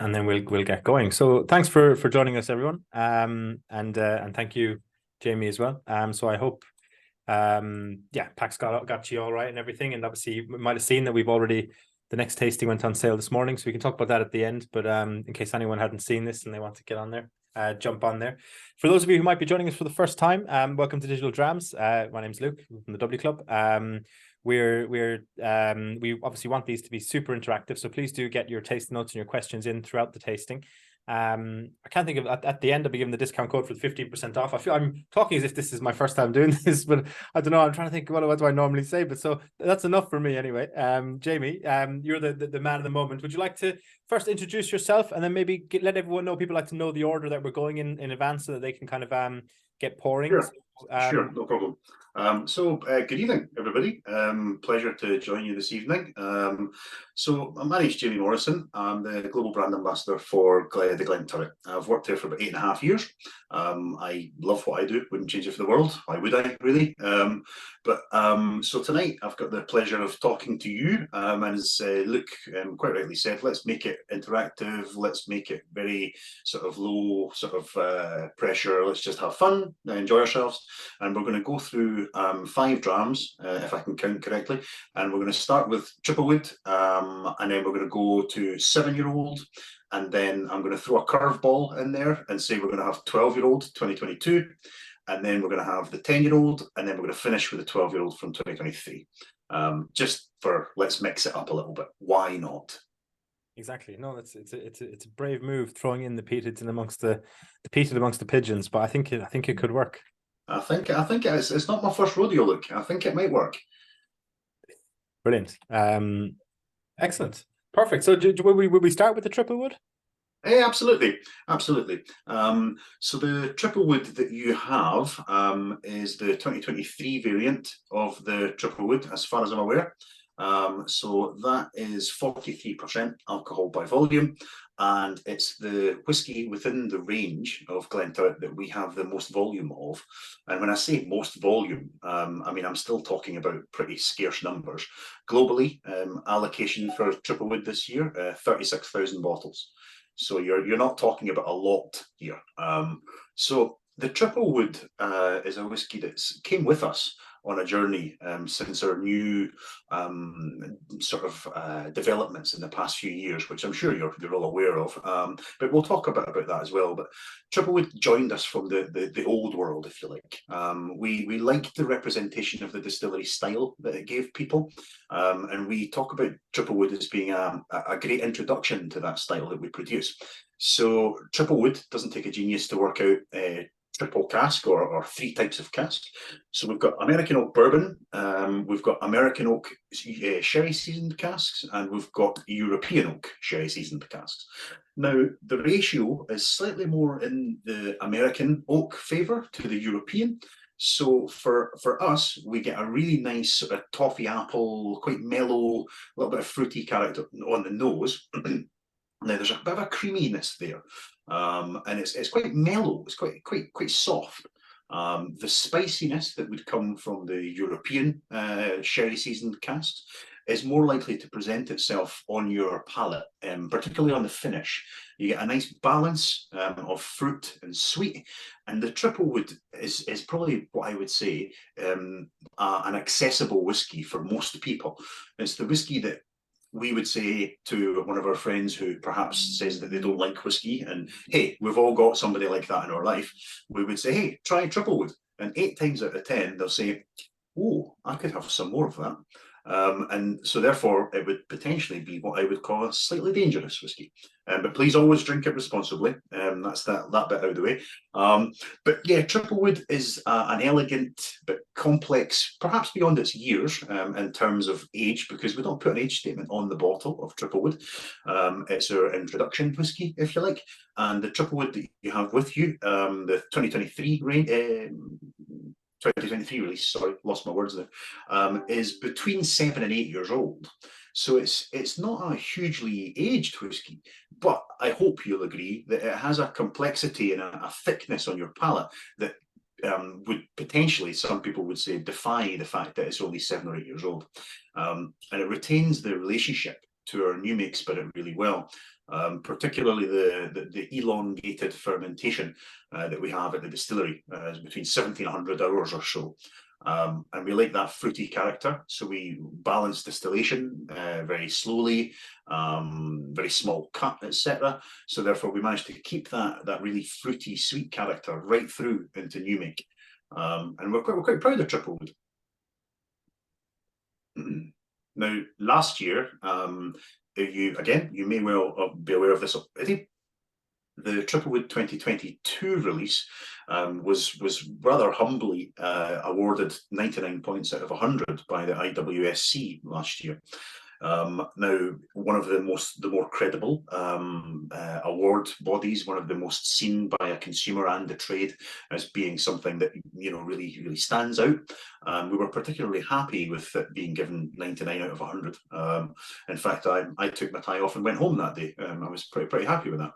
and then we'll get going. So thanks for joining us, everyone. And thank you, Jamie, as well. So I hope Pax got you all right and everything. And obviously you might have seen that the next tasting went on sale this morning, so we can talk about that at the end. But in case anyone hadn't seen this and they want to get on there, jump on there. For those of you who might be joining us for the first time, welcome to Digital Drams. My name's Luke from the W Club. We obviously want these to be super interactive, so please do get your taste notes and your questions in throughout the tasting. I can't think of at the end I'll be giving the discount code for 15% off. I feel I'm talking as if this is my first time doing this, but I don't know. I'm trying to think what do I normally say, but so that's enough for me anyway. Jamie, you're the man of the moment. Would you like to first introduce yourself and then maybe let everyone know? People like to know the order that we're going in advance so that they can kind of get pouring. Sure. Sure, no problem. Good evening, everybody. Pleasure to join you this evening. So my name's Jamie Morrison. I'm the Global Brand Ambassador for the Glenturret. I've worked there for about 8.5 years. I love what I do, wouldn't change it for the world. Why would I, really? So tonight I've got the pleasure of talking to you, and as Luke quite rightly said, let's make it interactive, let's make it very sort of low pressure, let's just have fun, enjoy ourselves. And we're going to go through 5 drams, if I can count correctly. And we're going to start with Triple Wood, and then we're going to go to 7-year-old. And then I'm going to throw a curveball in there and say we're going to have 12-year-old 2022. And then we're going to have the 10-year-old. And then we're going to finish with the 12-year-old from 2023. Just for, let's mix it up a little bit. Why not? Exactly. No, it's a brave move throwing in the peated amongst the peated amongst the pigeons, but I think it could work. I think it's not my first rodeo, Luke. I think it might work. Brilliant. Excellent. Perfect. So will we start with the Triple Wood? Yeah, absolutely. So the Triple Wood that you have is the 2023 variant of the Triple Wood, as far as I'm aware. So that is 43% alcohol by volume, and it's the whiskey within the range of Glenturret that we have the most volume of. And when I say most volume, I mean, I'm still talking about pretty scarce numbers. Globally, allocation for Triple Wood this year, 36,000 bottles. So you're not talking about a lot here. So the Triple Wood is a whiskey that came with us on a journey since our new developments in the past few years, which I'm sure you're all aware of. But we'll talk about that as well. But Triple Wood joined us from the old world, if you like. We liked the representation of the distillery style that it gave people, and we talk about Triple Wood as being a great introduction to that style that we produce. So Triple Wood doesn't take a genius to work out triple cask or 3 types of cask. So we've got American oak bourbon, we've got American oak sherry seasoned casks, and we've got European oak sherry seasoned casks. Now the ratio is slightly more in the American oak favour to the European. So for us, we get a really nice sort of toffee apple, quite mellow, a little bit of fruity character on the nose. Now there's a bit of a creaminess there, and it's quite mellow. It's quite soft. The spiciness that would come from the European sherry seasoned casks is more likely to present itself on your palate, particularly on the finish. You get a nice balance of fruit and sweet, and the Triple Wood is probably what I would say an accessible whiskey for most people. It's the whiskey that we would say to one of our friends who perhaps says that they don't like whiskey, and hey, we've all got somebody like that in our life. We would say, hey, try Triple Wood, and 8 times out of 10 they'll say, oh, I could have some more of that. And so therefore it would potentially be what I would call a slightly dangerous whiskey. But please always drink it responsibly. That's that bit out of the way. But yeah, Triple Wood is an elegant but complex, perhaps beyond its years in terms of age, because we don't put an age statement on the bottle of Triple Wood. It's our introduction whiskey, if you like. And the Triple Wood that you have with you, the 2023 range, 2023 release, sorry, lost my words there, is between 7 and 8 years old. So it's not a hugely aged whiskey, but I hope you'll agree that it has a complexity and a thickness on your palate that would potentially, some people would say, defy the fact that it's only 7 or 8 years old. And it retains the relationship to our new make spirit really well. Particularly the elongated fermentation that we have at the distillery is between 70 and 100 hours or so. And we like that fruity character, so we balance distillation very slowly, very small cut, etc. So therefore we managed to keep that really fruity, sweet character right through into new make. And we're quite proud of Triple Wood. Now, last year, you may well be aware of this already. The Triple Wood 2022 release was rather humbly awarded 99 points out of 100 by the IWSC last year. Now, one of the more credible award bodies, one of the most seen by a consumer and the trade as being something that really stands out. We were particularly happy with it being given 99 out of 100. In fact, I took my tie off and went home that day. I was pretty happy with that.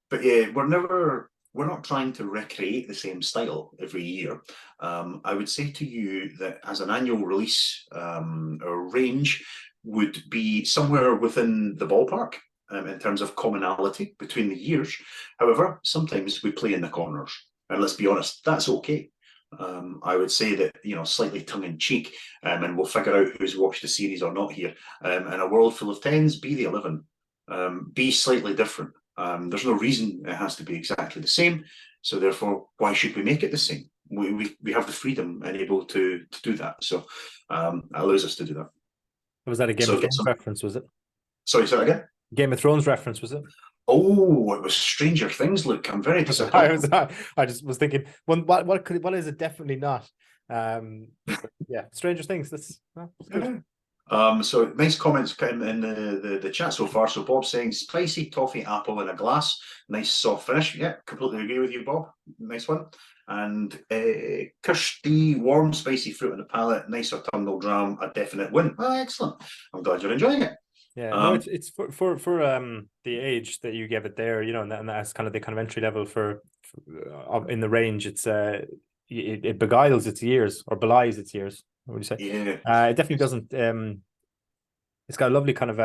But yeah, we're not trying to recreate the same style every year. I would say to you that as an annual release, our range would be somewhere within the ballpark in terms of commonality between the years. However, sometimes we play in the corners, and let's be honest, that's okay. I would say that, slightly tongue-in-cheek, and we'll figure out who's watched the series or not here. In a world full of 10s, be the 11. Be slightly different. There's no reason it has to be exactly the same, so therefore why should we make it the same? We have the freedom and able to do that, so it allows us to do that. Was that a Game of Thrones reference, was it? Sorry, say that again? Game of Thrones reference, was it? Oh, it was Stranger Things, Luke. I'm very disappointed. I just was thinking, what is it? Definitely not. Yeah, Stranger Things. That's good. So nice comments in the chat so far. So Bob's saying spicy toffee apple in a glass, nice soft finish. Yeah, completely agree with you, Bob. Nice one. And Kirsty, warm spicy fruit on the palate, nice autumnal dram, a definite win. Oh, excellent. I'm glad you're enjoying it. Yeah, no, it's for the age that you give it there, and that's kind of the kind of entry level for in the range. It's it beguiles its years, or belies its years. What would you say? Yeah, it definitely doesn't. It's got a lovely kind of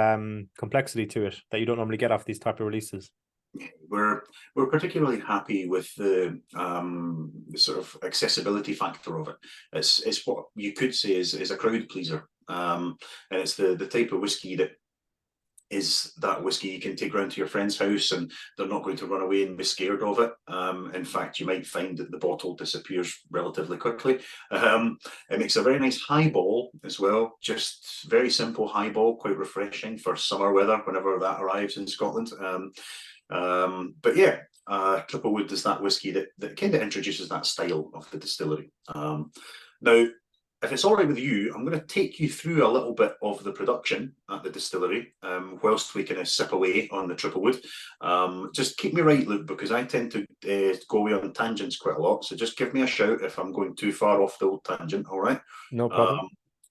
complexity to it that you don't normally get off these type of releases. We're particularly happy with the sort of accessibility factor of it. It's what you could say is a crowd pleaser, and it's the type of whiskey that is that whiskey you can take around to your friend's house and they're not going to run away and be scared of it. In fact, you might find that the bottle disappears relatively quickly. It makes a very nice highball as well, just very simple highball, quite refreshing for summer weather whenever that arrives in Scotland. But yeah, Triple Wood is that whiskey that kind of introduces that style of the distillery. Now, if it's all right with you, I'm going to take you through a little bit of the production at the distillery, whilst we kind of sip away on the Triple Wood. Just keep me right, Luke, because I tend to go away on tangents quite a lot. So just give me a shout if I'm going too far off the old tangent, all right? No problem.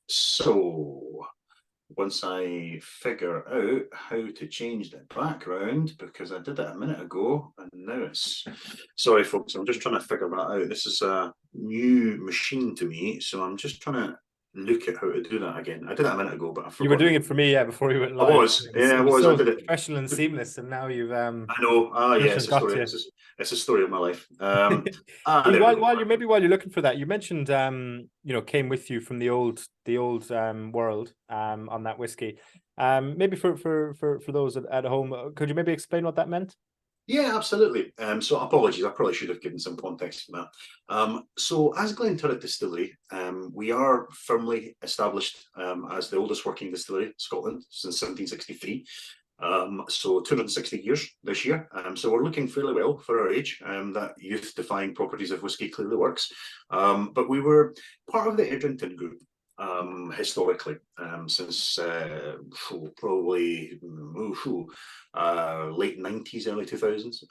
So once I figure out how to change the background, because I did it a minute ago and now it's... Sorry, folks, I'm just trying to figure that out. This is a new machine to me, so I'm just trying to look at how to do that again. I did it a minute ago, but I forgot. You were doing it for me, yeah, before you went live. I was, yeah, I was. So I did it. professional and seamless, and now you've... I know. Yeah, it's a story. It's a story of my life. While you're looking for that, you mentioned came with you from the old world on that whiskey. Maybe for those at home, could you maybe explain what that meant? Yeah, absolutely. So apologies, I probably should have given some context for that. So as Glenturret Distillery, we are firmly established as the oldest working distillery in Scotland since 1763. So 260 years this year. So we're looking fairly well for our age. That youth-defying properties of whiskey clearly works. But we were part of the Edrington Group historically, since probably late 90s, early 2000s.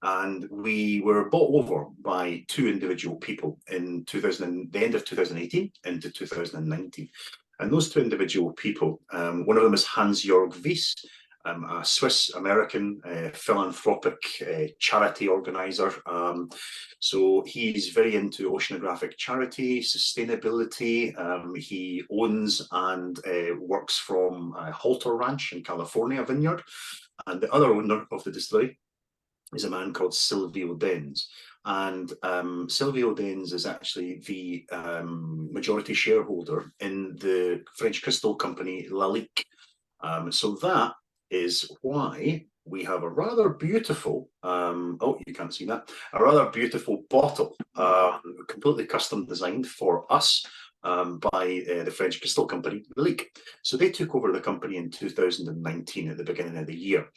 And we were bought over by two individual people in the end of 2018 into 2019. And those two individual people, one of them is Hans-Jörg Wyss, a Swiss-American philanthropic charity organizer. So he's very into oceanographic charity, sustainability. He owns and works from Halter Ranch in California, vineyard. And the other owner of the distillery is a man called Silvio Dens. And Silvio Dens is actually the majority shareholder in the French crystal company Lalique. So that is why we have a rather beautiful, oh, you can't see that, a rather beautiful bottle, completely custom designed for us by the French crystal company Lalique. So they took over the company in 2019 at the beginning of the year.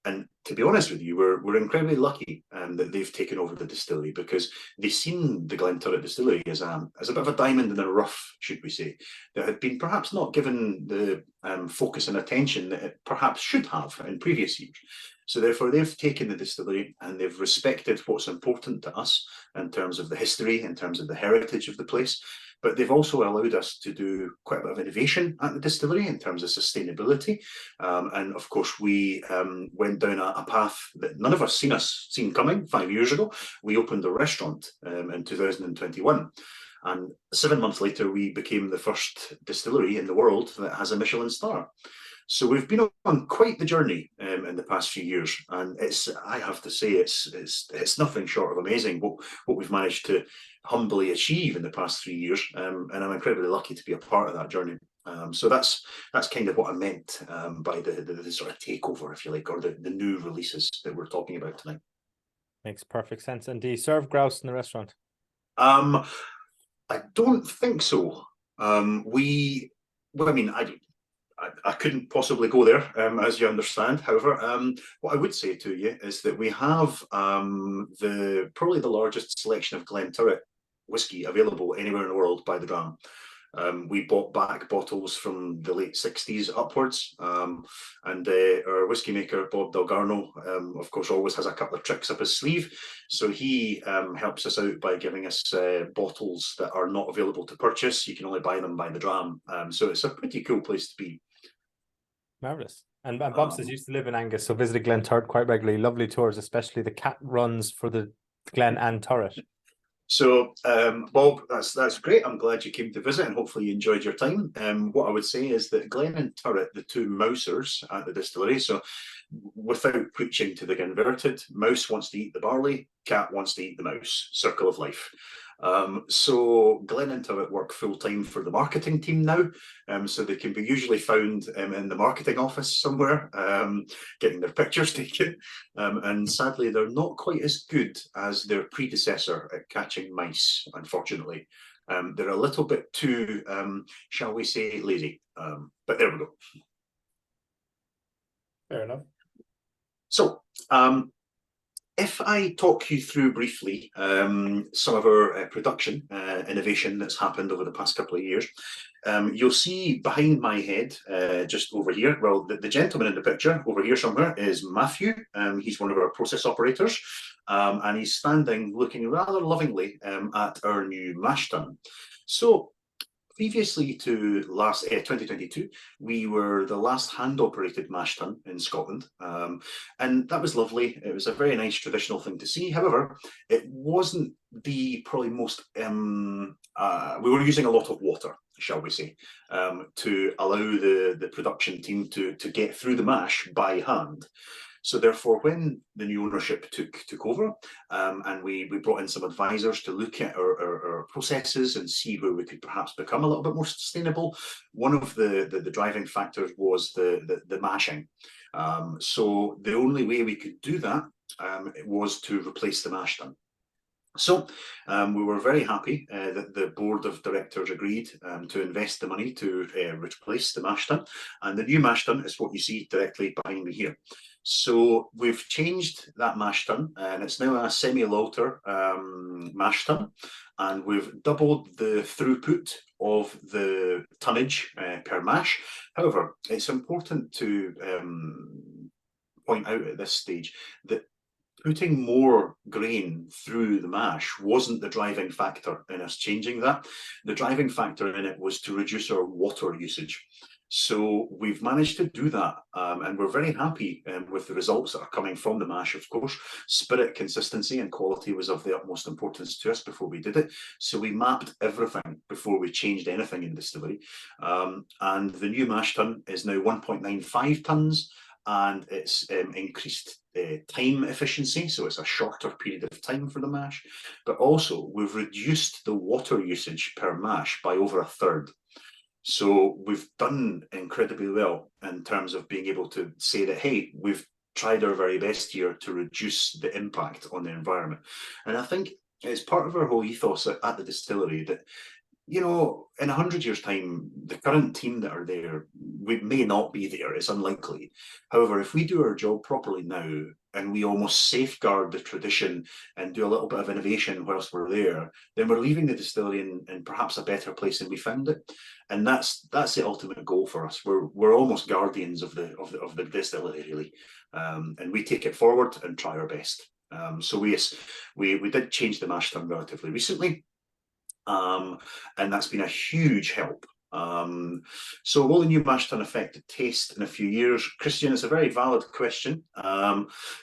And to be honest with you, we're incredibly lucky that they've taken over the distillery, because they've seen the Glenturret Distillery as a bit of a diamond in the rough, should we say, that had been perhaps not given the focus and attention that it perhaps should have in previous years. So therefore, they've taken the distillery and they've respected what's important to us in terms of the history, in terms of the heritage of the place. But they've also allowed us to do quite a bit of innovation at the distillery in terms of sustainability. And of course, we went down a path that none of us seen coming 5 years ago. We opened a restaurant in 2021. And 7 months later, we became the first distillery in the world that has a Michelin star. So we've been on quite the journey in the past few years, and I have to say it's nothing short of amazing what we've managed to humbly achieve in the past 3 years, and I'm incredibly lucky to be a part of that journey. So that's kind of what I meant by the sort of takeover, if you like, or the new releases that we're talking about tonight. Makes perfect sense. And do you serve grouse in the restaurant? I don't think so. I couldn't possibly go there, as you understand. However, what I would say to you is that we have probably the largest selection of Glenturret whiskey available anywhere in the world by the dram. We bought back bottles from the late 60s upwards, and our whiskey maker, Bob Delgarno, of course, always has a couple of tricks up his sleeve. So he helps us out by giving us bottles that are not available to purchase. You can only buy them by the dram. So it's a pretty cool place to be. Marvellous. And Bob says he used to live in Angus, so visited Glenturret quite regularly. Lovely tours, especially the cat runs for the Glen and Turret. So, Bob, that's great. I'm glad you came to visit, and hopefully you enjoyed your time. What I would say is that Glen and Turret, the two mousers at the distillery, so without preaching to the converted, mouse wants to eat the barley, cat wants to eat the mouse. Circle of life. So Glen and Turret work full-time for the marketing team now, so they can be usually found in the marketing office somewhere, getting their pictures taken, and sadly they're not quite as good as their predecessor at catching mice, unfortunately. They're a little bit too, shall we say, lazy, but there we go. Fair enough. So, if I talk you through briefly some of our production innovation that's happened over the past couple of years, you'll see behind my head, just over here, well, the gentleman in the picture over here somewhere is Matthew. He's one of our process operators, and he's standing looking rather lovingly at our new mash tun. So, previously to 2022, we were the last hand-operated mash tun in Scotland, and that was lovely. It was a very nice traditional thing to see. However, it wasn't the probably most, we were using a lot of water, shall we say, to allow the production team to get through the mash by hand. So therefore, when the new ownership took over, and we brought in some advisors to look at our processes and see where we could perhaps become a little bit more sustainable, one of the driving factors was the mashing. So the only way we could do that was to replace the mash tun. So we were very happy that the board of directors agreed to invest the money to replace the mash tun, and the new mash tun is what you see directly behind me here. So we've changed that mash tun, and it's now a semi-Lauter mash tun, and we've doubled the throughput of the tonnage per mash. However, it's important to point out at this stage that putting more grain through the mash wasn't the driving factor in us changing that. The driving factor in it was to reduce our water usage. So we've managed to do that, and we're very happy with the results that are coming from the mash. Of course, spirit consistency and quality was of the utmost importance to us before we did it. So we mapped everything before we changed anything in the distillery. And the new mash tun is now 1.95 tons, and it's increased time efficiency, so it's a shorter period of time for the mash. But also, we've reduced the water usage per mash by over a third. So we've done incredibly well in terms of being able to say that, hey, we've tried our very best here to reduce the impact on the environment. And I think it's part of our whole ethos at the distillery that, you know, in 100 years' time, the current team that are there, we may not be there. It's unlikely. However, if we do our job properly now, and we almost safeguard the tradition and do a little bit of innovation whilst we're there, then we're leaving the distillery in perhaps a better place than we found it. And that's the ultimate goal for us. We're almost guardians of the distillery, really, and we take it forward and try our best. So we did change the mash tun relatively recently. And that's been a huge help. So will the new mash tun affect the taste in a few years? Christian, it's a very valid question.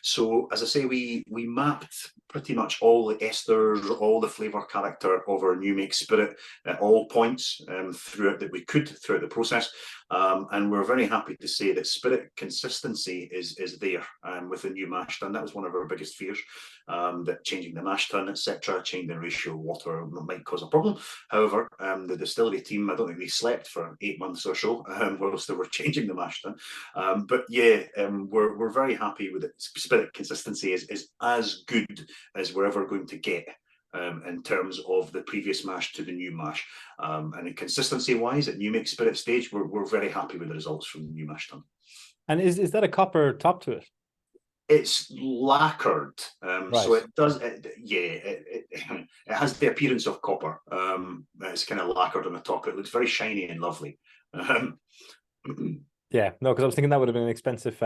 So as I say, we mapped pretty much all the esters, all the flavour character of our new make spirit at all points throughout that we could throughout the process. And we're very happy to say that spirit consistency is there with the new mash tun. That was one of our biggest fears, that changing the mash tun, etc., changing the ratio of water might cause a problem. However, the distillery team, I don't think they slept for 8 months or so whilst they were changing the mash tun. But yeah, we're very happy with it. Spirit consistency is as good as we're ever going to get. In terms of the previous mash to the new mash. And in consistency wise, at new make spirit stage, we're very happy with the results from the new mash tun. And is that a copper top to it? It's lacquered, Right. So it does. It has the appearance of copper. It's kind of lacquered on the top. It looks very shiny and lovely. Yeah, no, because I was thinking that would have been an expensive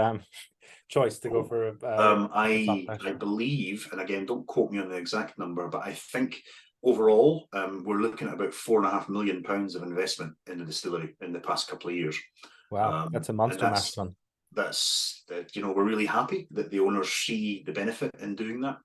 choice to go for. I believe, and again, don't quote me on the exact number, but I think overall we're looking at about £4.5 million of investment in the distillery in the past couple of years. Wow, that's a monster mash tun. That's you know, we're really happy that the owners see the benefit in doing that.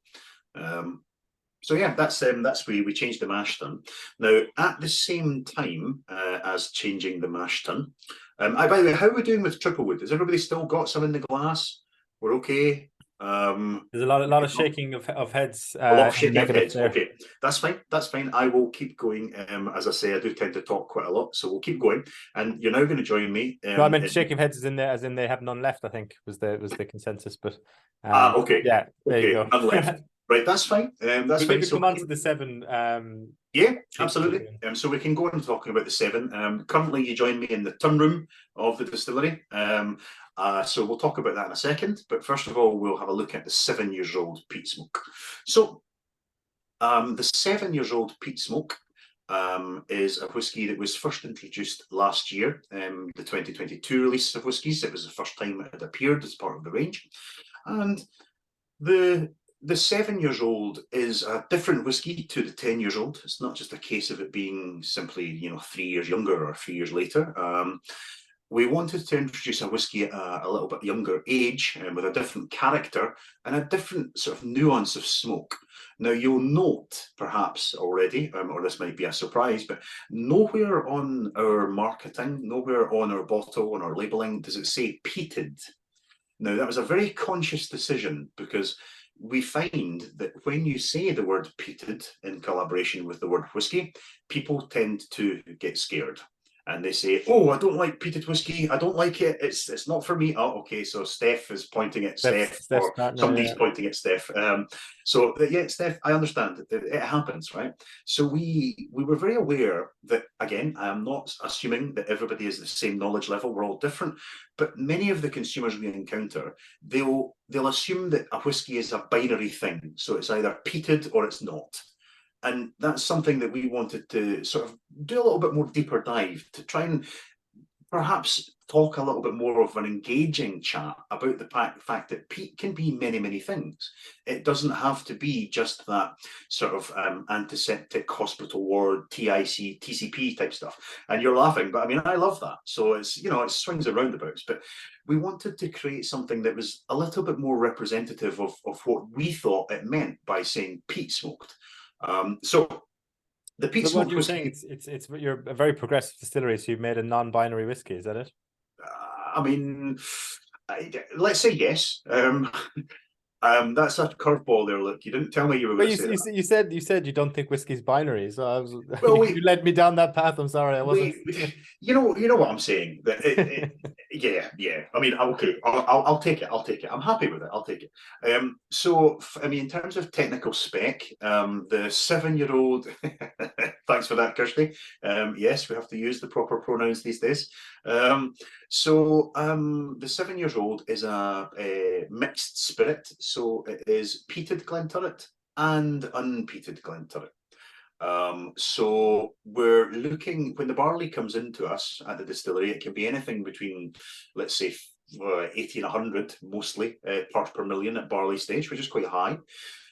So yeah, that's we changed the mash tun. Now, at the same time as changing the mash tun, by the way, how are we doing with triple wood? Has everybody still got some in the glass? We're okay. There's a lot of shaking of heads. A lot of shaking of heads. There. Okay, that's fine. That's fine. I will keep going. As I say, I do tend to talk quite a lot, so we'll keep going. And you're now going to join me. No, I meant shaking of heads is in there, as in they have none left. I think was the consensus. But okay, yeah, there you go. None left. Right, that's fine. That's fine. We come on to the 7. Yeah, absolutely. So we can go on talking about the 7. Currently, you join me in the tun room of the distillery. So we'll talk about that in a second. But first of all, we'll have a look at the 7-year-old peat smoke. So the 7-year-old peat smoke is a whisky that was first introduced last year, the 2022 release of whiskies. It was the first time it had appeared as part of the range. And the 7-year-old is a different whiskey to the 10-year-old. It's not just a case of it being simply, you know, 3 years younger or 3 years later. We wanted to introduce a whiskey at a little bit younger age with a different character and a different sort of nuance of smoke. Now, you'll note, perhaps already, or this might be a surprise, but nowhere on our marketing, nowhere on our bottle, on our labelling, does it say peated. Now, that was a very conscious decision because we find that when you say the word peated in collaboration with the word whiskey, people tend to get scared. And they say, oh, I don't like peated whiskey. I don't like it. It's not for me. Oh, okay. So Steph is pointing at Steph, or somebody's pointing at Steph. So yeah, Steph, I understand that it happens, right? So we were very aware that, again, I am not assuming that everybody is the same knowledge level. We're all different. But many of the consumers we encounter, they'll assume that a whiskey is a binary thing. So it's either peated or it's not. And that's something that we wanted to sort of do a little bit more deeper dive to try and perhaps talk a little bit more of an engaging chat about the fact that peat can be many, many things. It doesn't have to be just that sort of antiseptic hospital ward, TIC, TCP type stuff. And you're laughing, but I mean, I love that. So it's, you know, it swings and roundabouts. But we wanted to create something that was a little bit more representative of what we thought it meant by saying peat smoked. So the peat So what smoked you were saying, whiskey. it's you're a very progressive distillery, so you've made a non-binary whiskey, is that it? I mean, let's say yes. That's a curveball there. Look, you didn't tell me you were But going to say that. you said you don't think whiskey's binary, so I was Well, you led me down that path. I'm sorry, I wasn't. you know what I'm saying. That yeah. I mean, okay, I'll take it. I'll take it. I'm happy with it. I'll take it. So I mean, in terms of technical spec, the 7-year-old. Thanks for that, Kirsty. Yes, we have to use the proper pronouns these days. So the 7 years old is a mixed spirit. So it is peated Glenturret and unpeated Glenturret. So we're looking, when the barley comes into us at the distillery, it can be anything between, let's say, 80 and 100 mostly parts per million at barley stage, which is quite high.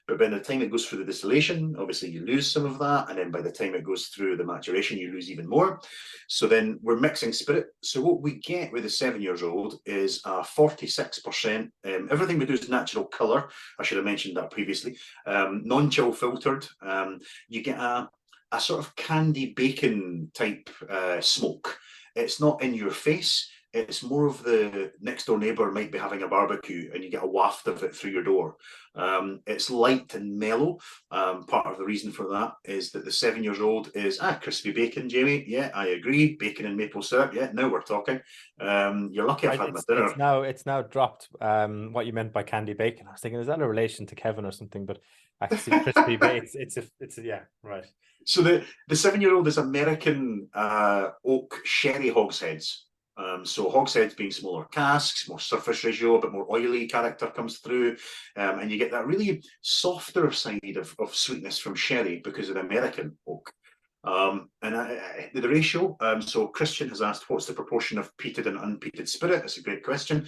But by the time it goes through the distillation, obviously you lose some of that. And then by the time it goes through the maturation, you lose even more. So then we're mixing spirit. So what we get with the 7 years old is 46%. Everything we do is natural colour. I should have mentioned that previously. Non-chill filtered. You get a sort of candy bacon type smoke. It's not in your face. It's more of the next door neighbour might be having a barbecue and you get a waft of it through your door. It's light and mellow. Part of the reason for that is that the 7 years old is crispy bacon, Jamie. Yeah, I agree. Bacon and maple syrup. Yeah, now we're talking. You're lucky I've had my dinner. It's now dropped what you meant by candy bacon. I was thinking, is that a relation to Kevin or something? But actually, crispy bacon. It's a yeah, right. So the 7-year-old is American oak sherry hogsheads. So hogsheads being smaller casks, more surface ratio, a bit more oily character comes through, and you get that really softer side of sweetness from sherry because of the American oak. The ratio, so Christian has asked, what's the proportion of peated and unpeated spirit? That's a great question.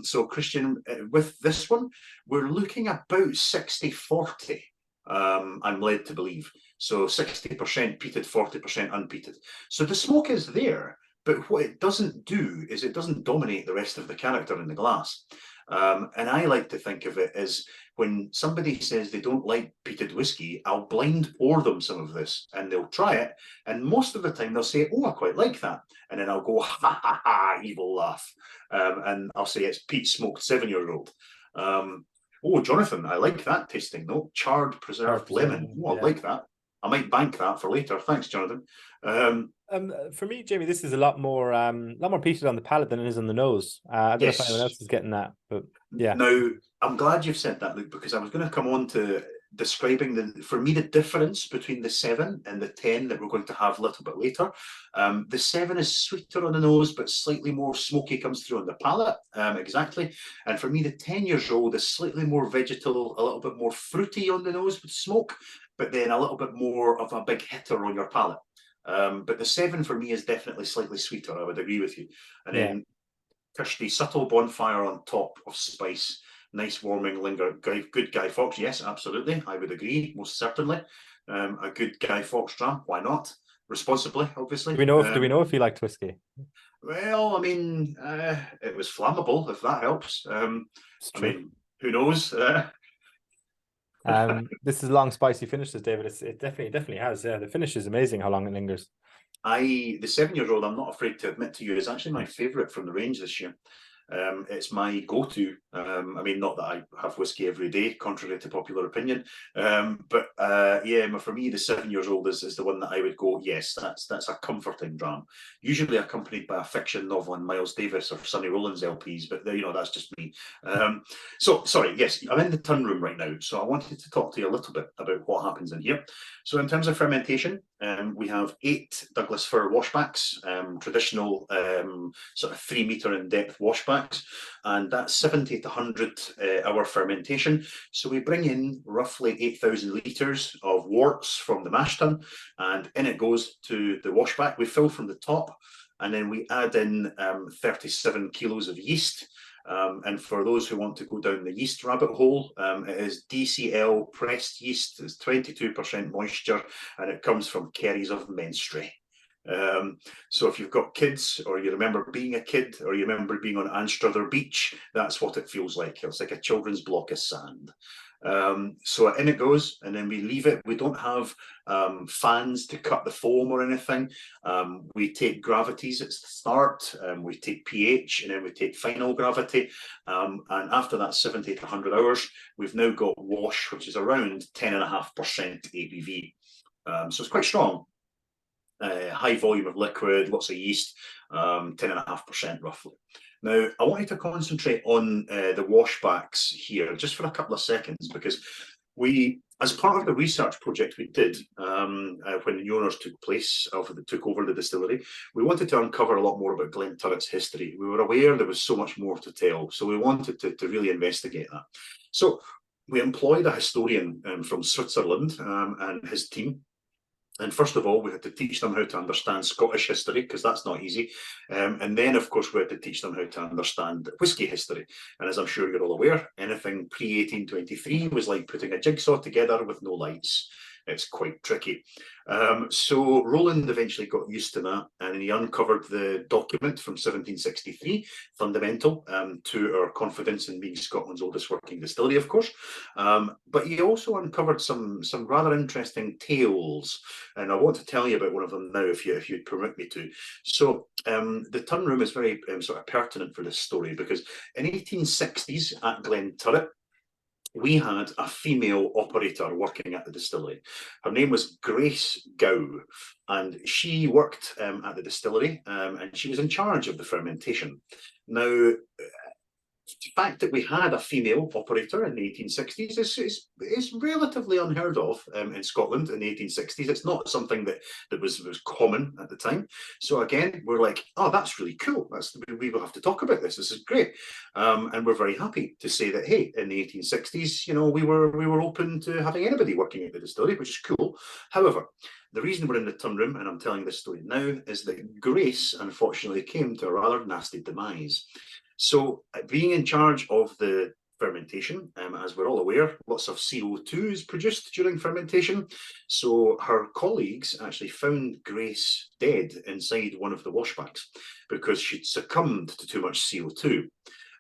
So Christian, with this one, we're looking about 60-40, I'm led to believe. So 60% peated, 40% unpeated. So the smoke is there, but what it doesn't do is it doesn't dominate the rest of the character in the glass. And I like to think of it as when somebody says they don't like peated whiskey, I'll blind pour them some of this and they'll try it. And most of the time they'll say, oh, I quite like that. And then I'll go, ha, ha, ha, evil laugh. And I'll say it's peat smoked 7-year-old. Oh, Jonathan, I like that tasting note. Charred preserved lemon. Oh, I like that. I might bank that for later. Thanks, Jonathan. For me, Jamie, this is a lot more peated on the palate than it is on the nose. I don't know if anyone else is getting that, but yeah. Now, I'm glad you've said that, Luke, because I was going to come on to describing the difference between the 7 and the 10 that we're going to have a little bit later. The 7 is sweeter on the nose, but slightly more smoky comes through on the palate. Exactly. And for me, the 10-year-old is slightly more vegetal, a little bit more fruity on the nose with smoke, but then a little bit more of a big hitter on your palate. But the 7 for me is definitely slightly sweeter. I would agree with you. And then Kirsty, subtle bonfire on top of spice, nice warming linger. Good Guy Fawkes, yes, absolutely. I would agree, most certainly. A good Guy Fawkes dram, why not? Responsibly, obviously. Do we know if he liked whiskey? Well, I mean, it was flammable, if that helps. I mean, who knows? This is long, spicy finishes, David. It definitely has. Yeah, the finish is amazing. How long it lingers. The 7-year-old, I'm not afraid to admit to you, is actually my favourite from the range this year. It's my go-to. I mean, not that I have whiskey every day, contrary to popular opinion. But for me, the 7-year-old is the one that I would go, yes, that's a comforting dram. Usually accompanied by a fiction novel in Miles Davis or Sonny Rollins LPs, but that's just me. So, sorry, yes, I'm in the tun room right now. So I wanted to talk to you a little bit about what happens in here. So in terms of fermentation, we have 8 Douglas fir washbacks, traditional sort of 3 metre in depth washbacks, and that's 70 to 100 hour fermentation. So we bring in roughly 8,000 litres of worts from the mash tun, and in it goes to the washback. We fill from the top, and then we add in 37 kilos of yeast. And for those who want to go down the yeast rabbit hole, it is DCL pressed yeast. It's 22% moisture, and it comes from Kerries of Menstrie. So if you've got kids, or you remember being a kid, or you remember being on Anstruther Beach, that's what it feels like. It's like a children's block of sand. So in it goes, and then we leave it. We don't have fans to cut the foam or anything. We take gravities at the start, we take pH, and then we take final gravity. And after that 70 to 100 hours, we've now got wash, which is around 10.5% ABV. So it's quite strong. High volume of liquid, lots of yeast, 10.5% roughly. Now, I want you to concentrate on the washbacks here just for a couple of seconds, because we, as part of the research project we did when the new owners took over the distillery, we wanted to uncover a lot more about Glenturret's history. We were aware there was so much more to tell, so we wanted to really investigate that. So we employed a historian from Switzerland and his team. And first of all, we had to teach them how to understand Scottish history, because that's not easy. And then, of course, we had to teach them how to understand whisky history. And as I'm sure you're all aware, anything pre-1823 was like putting a jigsaw together with no lights. It's quite tricky. So Roland eventually got used to that, and he uncovered the document from 1763, fundamental to our confidence in being Scotland's oldest working distillery, of course. But he also uncovered some rather interesting tales, and I want to tell you about one of them now, if you'd permit me to. So the tun room is very sort of pertinent for this story, because in 1860s at Glenturret, we had a female operator working at the distillery. Her name was Grace Gow, and she worked at the distillery, and she was in charge of the fermentation. Now, the fact that we had a female operator in the 1860s is relatively unheard of in Scotland in the 1860s. It's not something that was common at the time. So again, we're like, oh, that's really cool. We will have to talk about this. This is great. And we're very happy to say that, hey, in the 1860s, you know, we were open to having anybody working at the distillery, which is cool. However, the reason we're in the tun room, and I'm telling this story now, is that Grace, unfortunately, came to a rather nasty demise. So being in charge of the fermentation, as we're all aware, lots of CO2 is produced during fermentation. So her colleagues actually found Grace dead inside one of the washbacks because she'd succumbed to too much CO2.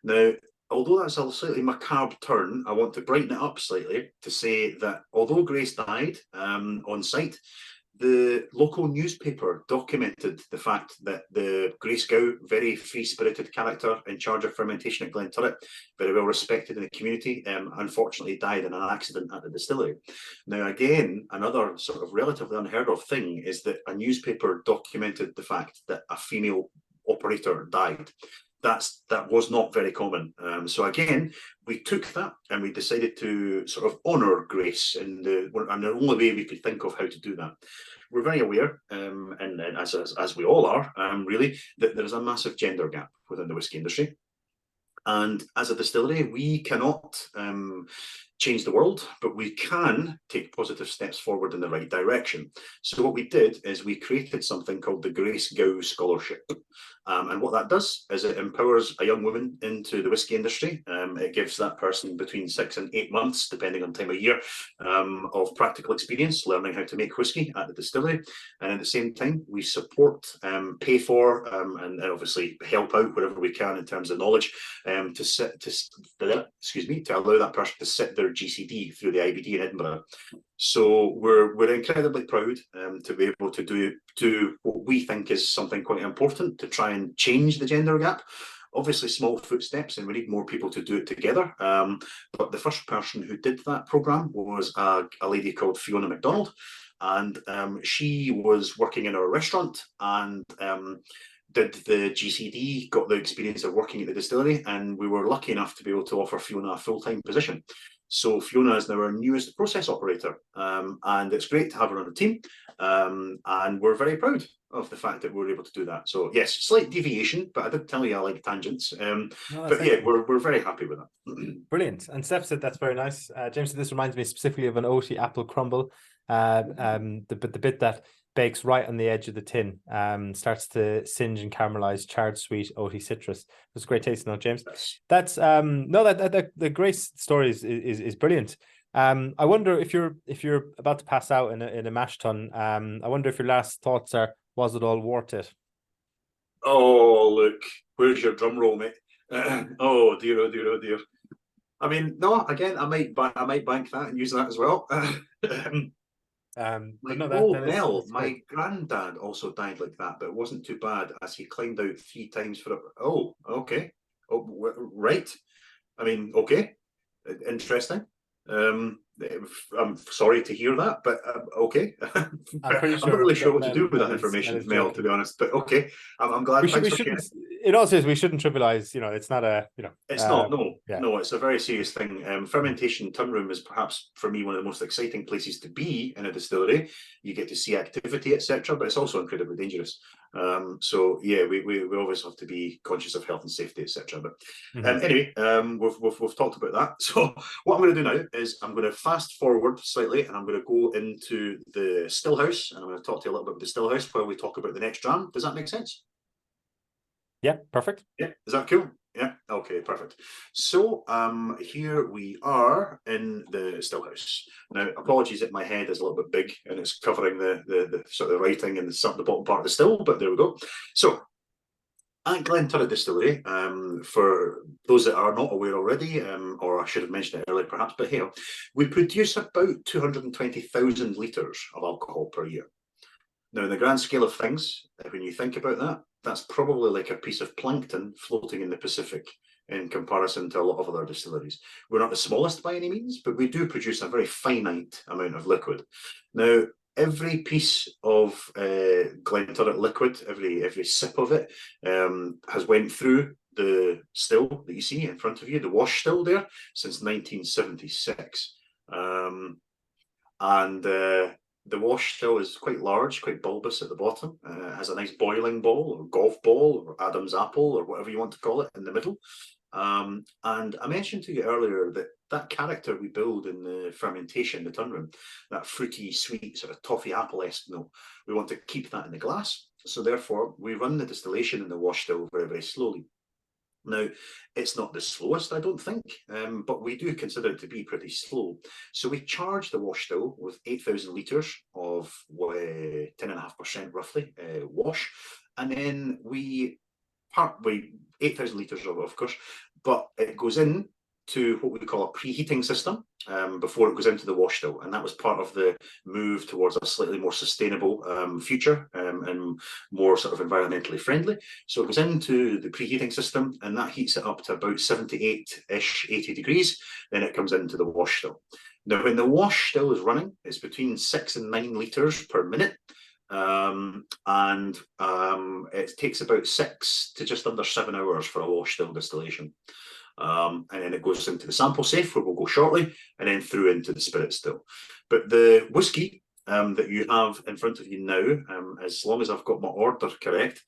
Now, although that's a slightly macabre turn, I want to brighten it up slightly to say that although Grace died on site, the local newspaper documented the fact that the Grace Gow, very free-spirited character in charge of fermentation at Glenturret, very well respected in the community, unfortunately died in an accident at the distillery. Now, again, another sort of relatively unheard of thing is that a newspaper documented the fact that a female operator died. That was not very common. So again, we took that and we decided to sort of honour Grace and the only way we could think of how to do that. We're very aware, and as we all are, really, that there is a massive gender gap within the whisky industry. And as a distillery, we cannot change the world, but we can take positive steps forward in the right direction. So what we did is we created something called the Grace Gow Scholarship. And what that does is it empowers a young woman into the whisky industry. It gives that person between 6 and 8 months, depending on time of year, of practical experience, learning how to make whisky at the distillery. And at the same time, we support, pay for, and obviously help out wherever we can in terms of knowledge, to allow that person to sit their GCD through the IBD in Edinburgh. So we're incredibly proud to be able to do what we think is something quite important to try and change the gender gap. Obviously small footsteps, and we need more people to do it together. But the first person who did that programme was a lady called Fiona MacDonald, and she was working in our restaurant and did the GCD, got the experience of working at the distillery, and we were lucky enough to be able to offer Fiona a full-time position. So Fiona is now our newest process operator, and it's great to have her on the team, and we're very proud of the fact that we were able to do that. So yes, slight deviation, but I did tell you I like tangents. No, but yeah, we're very happy with that. Brilliant. And Steph said that's very nice. James said this reminds me specifically of an Oaty apple crumble. The bit that bakes right on the edge of the tin. Starts to singe and caramelize, charred sweet, oaty citrus. It's a great taste note, James. That's no, that the grace story is brilliant. I wonder if you're about to pass out in a mash tun. I wonder if your last thoughts are, was it all worth it? Oh, look, where's your drum roll, mate? Oh dear, oh dear, oh dear. I mean, no, again, I might bank that and use that as well. But no, Mel, that's my great. granddad also died like that, but it wasn't too bad as he climbed out 3 times for a. Oh, okay. Oh, right. I mean, okay. Interesting. I'm sorry to hear that, but okay. I'm pretty I'm not sure really sure what to do with Mel that Mel information, is Mel, to joking. be honest. But okay, I'm glad. Thanks We for sharing. shouldn't. It also is we shouldn't trivialize. It's not a It's not, no, yeah. no, it's a very serious thing. Fermentation tun room is perhaps for me one of the most exciting places to be in a distillery. You get to see activity, etc., but it's also incredibly dangerous. So yeah, we always have to be conscious of health and safety, etc. But anyway, we've talked about that. So what I'm going to do now is I'm going to fast forward slightly, and I'm going to go into the still house, and I'm going to talk to you a little bit about the still house while we talk about the next dram. Does that make sense? Yeah, perfect. Yeah, is that cool? Yeah, okay, perfect. So here we are in the still house. Now, apologies if my head is a little bit big and it's covering the sort of writing and the bottom part of the still, but there we go. So at Glenturret Distillery, for those that are not aware already, or I should have mentioned it earlier perhaps, but here, we produce about 220,000 litres of alcohol per year. Now, in the grand scale of things, when you think about that, that's probably like a piece of plankton floating in the Pacific in comparison to a lot of other distilleries. We're not the smallest by any means, but we do produce a very finite amount of liquid. Now, every piece of Glenturret liquid, every sip of it, has went through the still that you see in front of you, the wash still there, since 1976. The wash still is quite large, quite bulbous at the bottom. It has a nice boiling ball or golf ball or Adam's apple or whatever you want to call it in the middle. And I mentioned to you earlier that character we build in the fermentation, the tun room, that fruity, sweet, sort of toffee apple-esque note, we want to keep that in the glass. So therefore, we run the distillation in the wash still very, very slowly. Now, it's not the slowest, I don't think, but we do consider it to be pretty slow. So we charge the wash still with 8,000 litres of 10.5% roughly wash, and then we 8,000 litres of course, but it goes in to what we call a preheating system before it goes into the wash still, and that was part of the move towards a slightly more sustainable future and more sort of environmentally friendly. So it goes into the preheating system, and that heats it up to about 78-ish, 80 degrees. Then it comes into the wash still. Now, when the wash still is running, it's between 6 and 9 litres per minute. It takes about 6 to just under 7 hours for a wash still distillation. And then it goes into the sample safe, where we'll go shortly, and then through into the spirit still. But the whiskey that you have in front of you now, as long as I've got my order correct,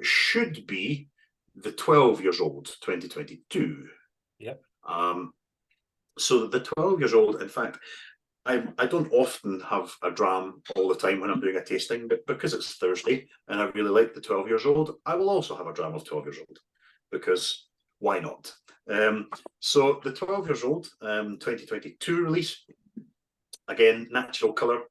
should be the 12 years old, 2022. Yep. So the 12 years old, in fact, I don't often have a dram all the time when I'm doing a tasting, but because it's Thursday and I really like the 12 years old, I will also have a dram of 12 years old, because why not? So the 12 years old 2022 release, again, natural colour,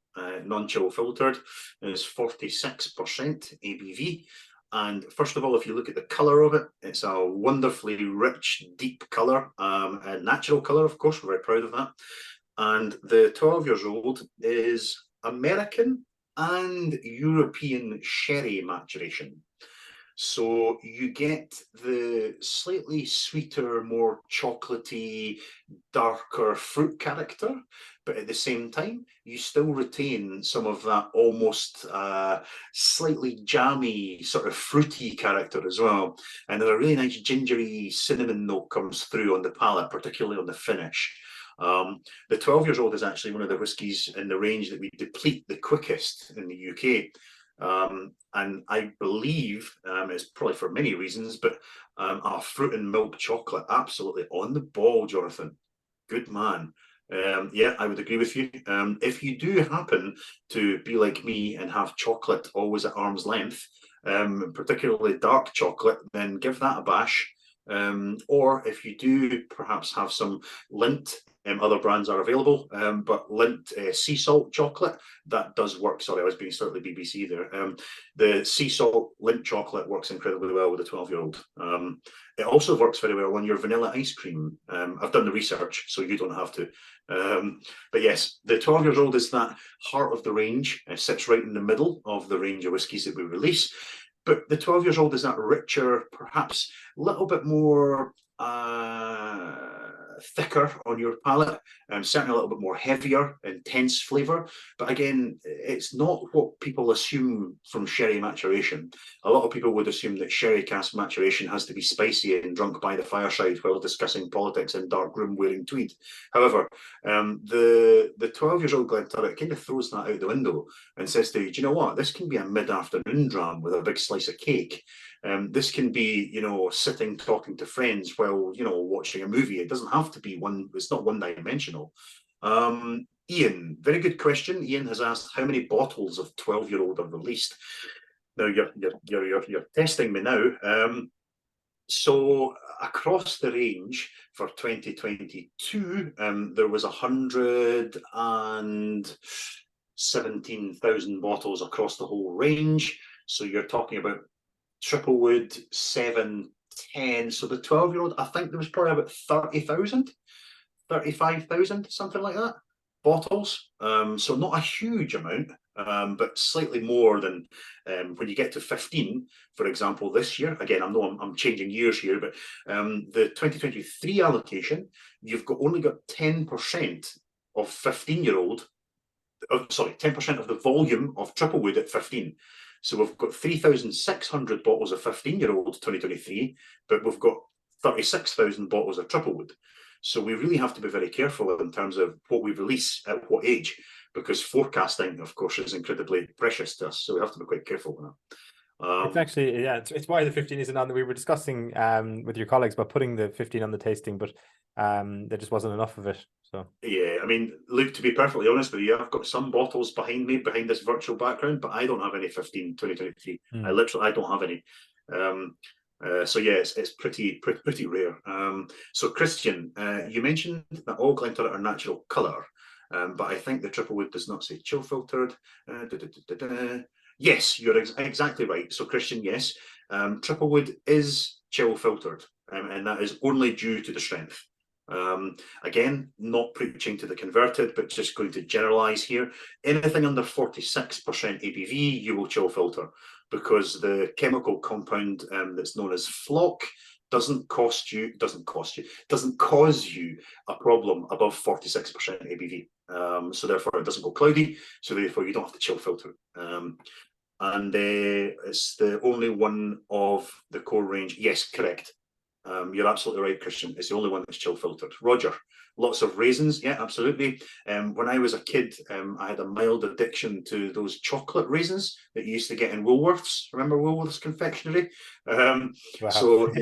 non-chill filtered, is 46% ABV. And first of all, if you look at the colour of it, it's a wonderfully rich, deep colour, a natural colour, of course, we're very proud of that. And the 12 years old is American and European sherry maturation. So you get the slightly sweeter, more chocolatey, darker fruit character, but at the same time, you still retain some of that almost slightly jammy, sort of fruity character as well. And there's a really nice gingery cinnamon note comes through on the palate, particularly on the finish. The 12 years old is actually one of the whiskies in the range that we deplete the quickest in the UK. And I believe it's probably for many reasons, but our fruit and milk chocolate, absolutely on the ball, Jonathan. Good man. Yeah, I would agree with you. If you do happen to be like me and have chocolate always at arm's length, particularly dark chocolate, then give that a bash. Or if you do perhaps have some Lindt, other brands are available, but Lindt sea salt chocolate, that does work. Sorry, I was being slightly BBC there. The sea salt Lindt chocolate works incredibly well with a 12-year-old. It also works very well on your vanilla ice cream. I've done the research, so you don't have to. But yes, the 12-year-old is that heart of the range. It sits right in the middle of the range of whiskies that we release. But the 12-year-old is that richer, perhaps a little bit more thicker on your palate, certainly a little bit more heavier, intense flavour. But again, it's not what people assume from sherry maturation. A lot of people would assume that sherry cask maturation has to be spicy and drunk by the fireside while discussing politics in dark room wearing tweed. However, the 12-year-old Glenturret kind of throws that out the window and says to you, do you know what, this can be a mid-afternoon dram with a big slice of cake. This can be, sitting talking to friends while, watching a movie. It doesn't have to be one, it's not one-dimensional. Ian, very good question. Ian has asked how many bottles of 12-year-old are released. Now you're testing me now. So across the range for 2022, there was 117,000 bottles across the whole range. So you're talking about Triple Wood 710. So the 12-year-old, I think there was probably about 30,000, 35,000, something like that, bottles. So not a huge amount, but slightly more than when you get to 15, for example, this year. Again, I'm changing years here, but the 2023 allocation, you've only got 10% of 15-year-old. Sorry, 10% of the volume of Triple Wood at 15. So we've got 3,600 bottles of 15-year-old 2023, but we've got 36,000 bottles of Triple Wood. So we really have to be very careful in terms of what we release at what age, because forecasting, of course, is incredibly precious to us. So we have to be quite careful with that. It's actually, yeah, it's why the 15 isn't on. We were discussing with your colleagues about putting the 15 on the tasting, but there just wasn't enough of it. So yeah, I mean, Luke, to be perfectly honest with you, I've got some bottles behind me, behind this virtual background, but I don't have any 15 2023. I don't have any. So yeah, it's pretty rare. So Christian, you mentioned that all Glenturret are natural colour, but I think the Triple Wood does not say chill filtered. Yes, you're exactly right. So Christian, yes, Triple Wood is chill filtered, and that is only due to the strength. Again, not preaching to the converted, but just going to generalize here. Anything under 46% ABV, you will chill filter, because the chemical compound that's known as flock doesn't cause you a problem above 46% ABV. So therefore it doesn't go cloudy, so therefore you don't have to chill filter. And it's the only one of the core range. Yes, correct. You're absolutely right, Christian. It's the only one that's chill filtered. Roger, lots of raisins. Yeah, absolutely. When I was a kid, I had a mild addiction to those chocolate raisins that you used to get in Woolworths. Remember Woolworths confectionery? wow. So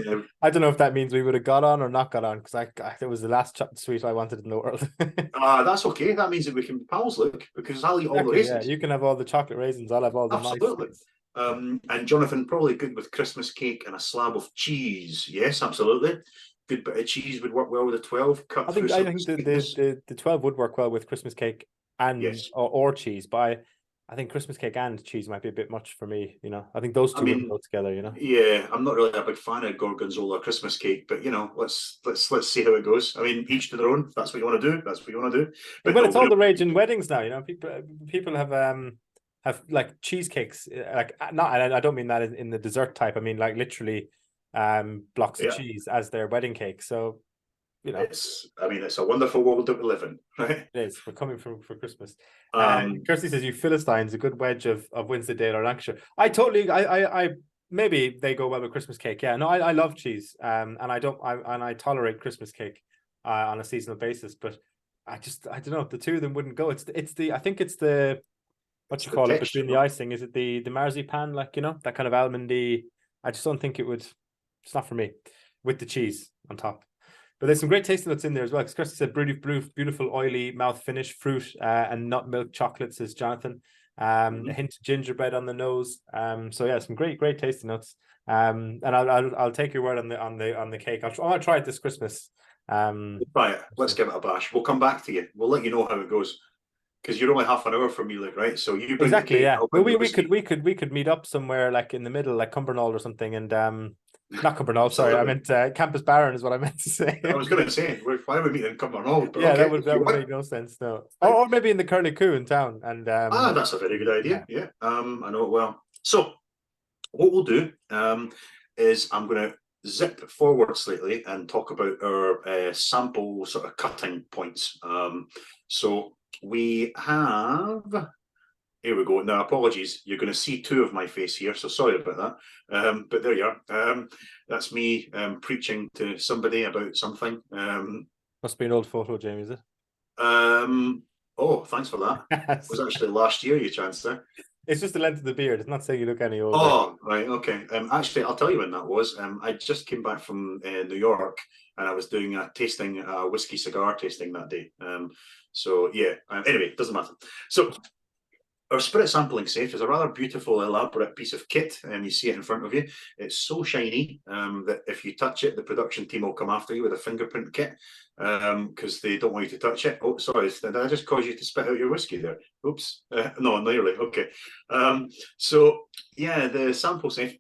I don't know if that means we would have got on or not got on, because it was the last sweet I wanted in the world. That's okay. That means that we can be pals, Luke, because I'll eat all the raisins. Yeah, you can have all the chocolate raisins. I'll have all the absolutely. And Jonathan, probably good with Christmas cake and a slab of cheese. Yes, absolutely. Good bit of cheese would work well with a 12. I think the 12 would work well with Christmas cake and yes. or cheese, but I think Christmas cake and cheese might be a bit much for me. I think those two would go together. Yeah, I'm not really a big fan of gorgonzola Christmas cake, but let's see how it goes. I mean, each to their own. If that's what you want to do. That's what you want to do. But it's all the rage in weddings now. People have like cheesecakes, like not, and I don't mean that in the dessert type. I mean like literally blocks of cheese as their wedding cake. So it's a wonderful world that we live in, right? It is. We're coming for Christmas. Kirsty says, you Philistines, a good wedge of Wensleydale or Lancashire. I maybe they go well with Christmas cake. Yeah, no, I love cheese. And I tolerate Christmas cake on a seasonal basis, but I don't know, the two of them wouldn't go. I think it's the what you call it between the icing. Is it the marzipan, like that kind of almondy? I just don't think it would. It's not for me with the cheese on top. But there's some great tasting notes in there as well. Because Kirsty said beautiful oily mouth finish, fruit and nut milk chocolate, says Jonathan. A hint of gingerbread on the nose. So yeah, some great tasting notes. And I'll take your word on the cake. I'll try it this Christmas. Try it. Let's give it a bash. We'll come back to you. We'll let you know how it goes. Because you're only half an hour from me, like, right? So you bring exactly, the cake, yeah. I'll Well, bring we the could meet up somewhere like in the middle, like Cumbernauld or something, and not Cumbernauld. Sorry, I Absolutely. meant Campus Barron is what I meant to say. I was going to say, why are we meeting in Cumbernauld? But Yeah, okay, that would make no sense, no. Right. Or maybe in the Curly Coo in town, and that's a very good idea. Yeah, I know it well. So what we'll do is I'm going to zip forward slightly and talk about our sample sort of cutting points. So we have. Here we go. Now, apologies. You're going to see two of my face here, so sorry about that. But there you are. That's me preaching to somebody about something. Must be an old photo, Jamie, is it? Oh, thanks for that. It was actually last year, you chanced. It's just the length of the beard. It's not saying you look any older. Oh, right, okay. Actually, I'll tell you when that was. I just came back from New York, and I was doing a tasting, a whiskey cigar tasting that day. So yeah. Anyway, doesn't matter. So our spirit sampling safe is a rather beautiful, elaborate piece of kit, and you see it in front of you. It's so shiny that if you touch it, the production team will come after you with a fingerprint kit because they don't want you to touch it. Oh, sorry, did I just cause you to spit out your whiskey there? Oops. No, nearly. Okay. So, yeah, the sample safe,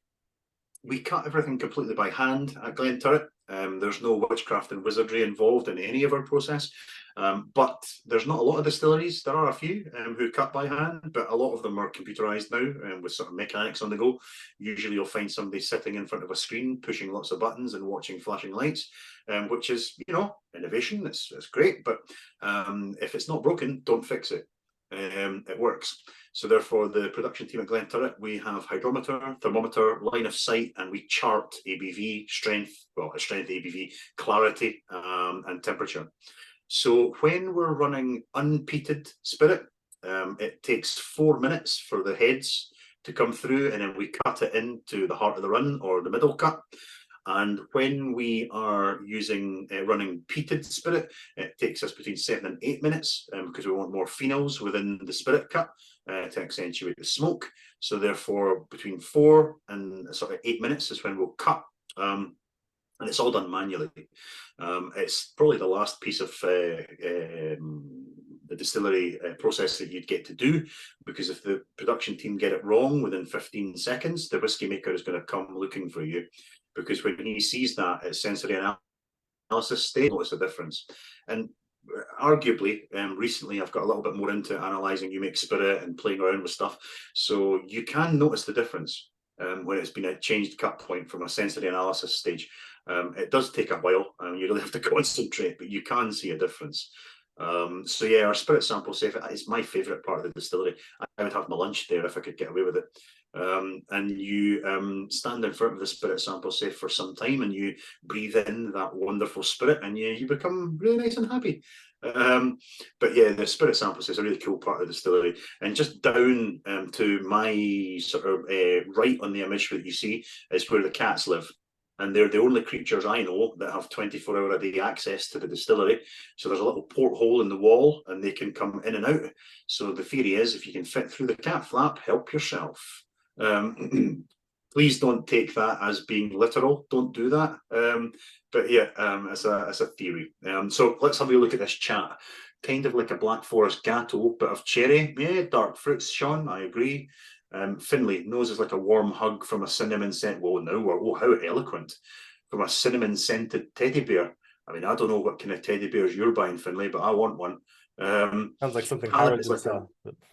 we cut everything completely by hand at Glenturret. There's no witchcraft and wizardry involved in any of our process. But there's not a lot of distilleries. There are a few who cut by hand, but a lot of them are computerized now with sort of mechanics on the go. Usually you'll find somebody sitting in front of a screen, pushing lots of buttons and watching flashing lights, which is, innovation. It's great, but if it's not broken, don't fix it. It works. So therefore, the production team at Glenturret, we have hydrometer, thermometer, line of sight, and we chart ABV, strength, ABV, clarity, and temperature. So when we're running unpeated spirit, it takes 4 minutes for the heads to come through, and then we cut it into the heart of the run or the middle cut. And when we are using running peated spirit, it takes us between 7 and 8 minutes because we want more phenols within the spirit cut to accentuate the smoke. So therefore, between 4 and sort of 8 minutes is when we'll cut. And it's all done manually. It's probably the last piece of the distillery process that you'd get to do, because if the production team get it wrong within 15 seconds, the whiskey maker is going to come looking for you, because when he sees that at sensory analysis stage, notice a difference. And arguably, recently I've got a little bit more into analysing you make spirit and playing around with stuff, so you can notice the difference when it's been a changed cut point from a sensory analysis stage. It does take a while, you really have to concentrate, but you can see a difference. So yeah, our spirit sample safe is my favourite part of the distillery. I would have my lunch there if I could get away with it. And you stand in front of the spirit sample safe for some time, and you breathe in that wonderful spirit, and you become really nice and happy. But yeah, the spirit sample safe is a really cool part of the distillery. And just down to my sort of right on the image that you see is where the cats live. And they're the only creatures I know that have 24-hour-a-day access to the distillery. So there's a little porthole in the wall, and they can come in and out. So the theory is, if you can fit through the cat flap, help yourself. Please don't take that as being literal. Don't do that. But yeah, it's a theory. So let's have a look at this chat. Kind of like a Black Forest Gatto, but of cherry. Yeah, dark fruits, Sean, I agree. Finley, nose is like a warm hug from a cinnamon scent. Whoa, now we're, how eloquent. From a cinnamon scented teddy bear. I mean, I don't know what kind of teddy bears you're buying, Finley, but I want one. Sounds like something Harold would sell.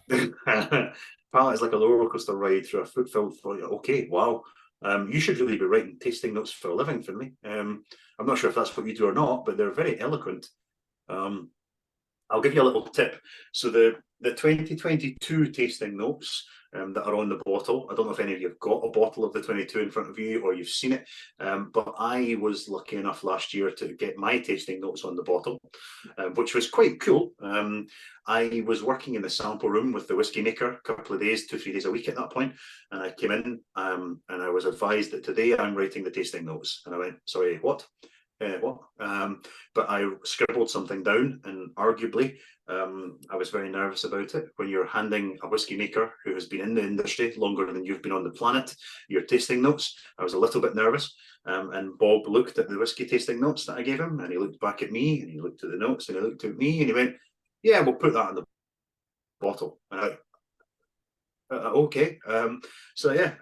Palate is like a roller coaster ride through a fruit-filled. Okay, wow. You should really be writing tasting notes for a living, Finley. I'm not sure if that's what you do or not, but they're very eloquent. I'll give you a little tip. So the 2022 tasting notes that are on the bottle, I don't know if any of you have got a bottle of the 22 in front of you or you've seen it, but I was lucky enough last year to get my tasting notes on the bottle, which was quite cool. I was working in the sample room with the whiskey maker a couple of days, 2-3 days a week at that point, and I came in and I was advised that today I'm writing the tasting notes. And I went, sorry, what? what? But I scribbled something down, and arguably, I was very nervous about it. When you're handing a whiskey maker who has been in the industry longer than you've been on the planet your tasting notes, I was a little bit nervous. And Bob looked at the whiskey tasting notes that I gave him, and he looked back at me, and he looked at the notes, and he looked at me, and he went, "Yeah, we'll put that in the bottle." And I, okay. So yeah,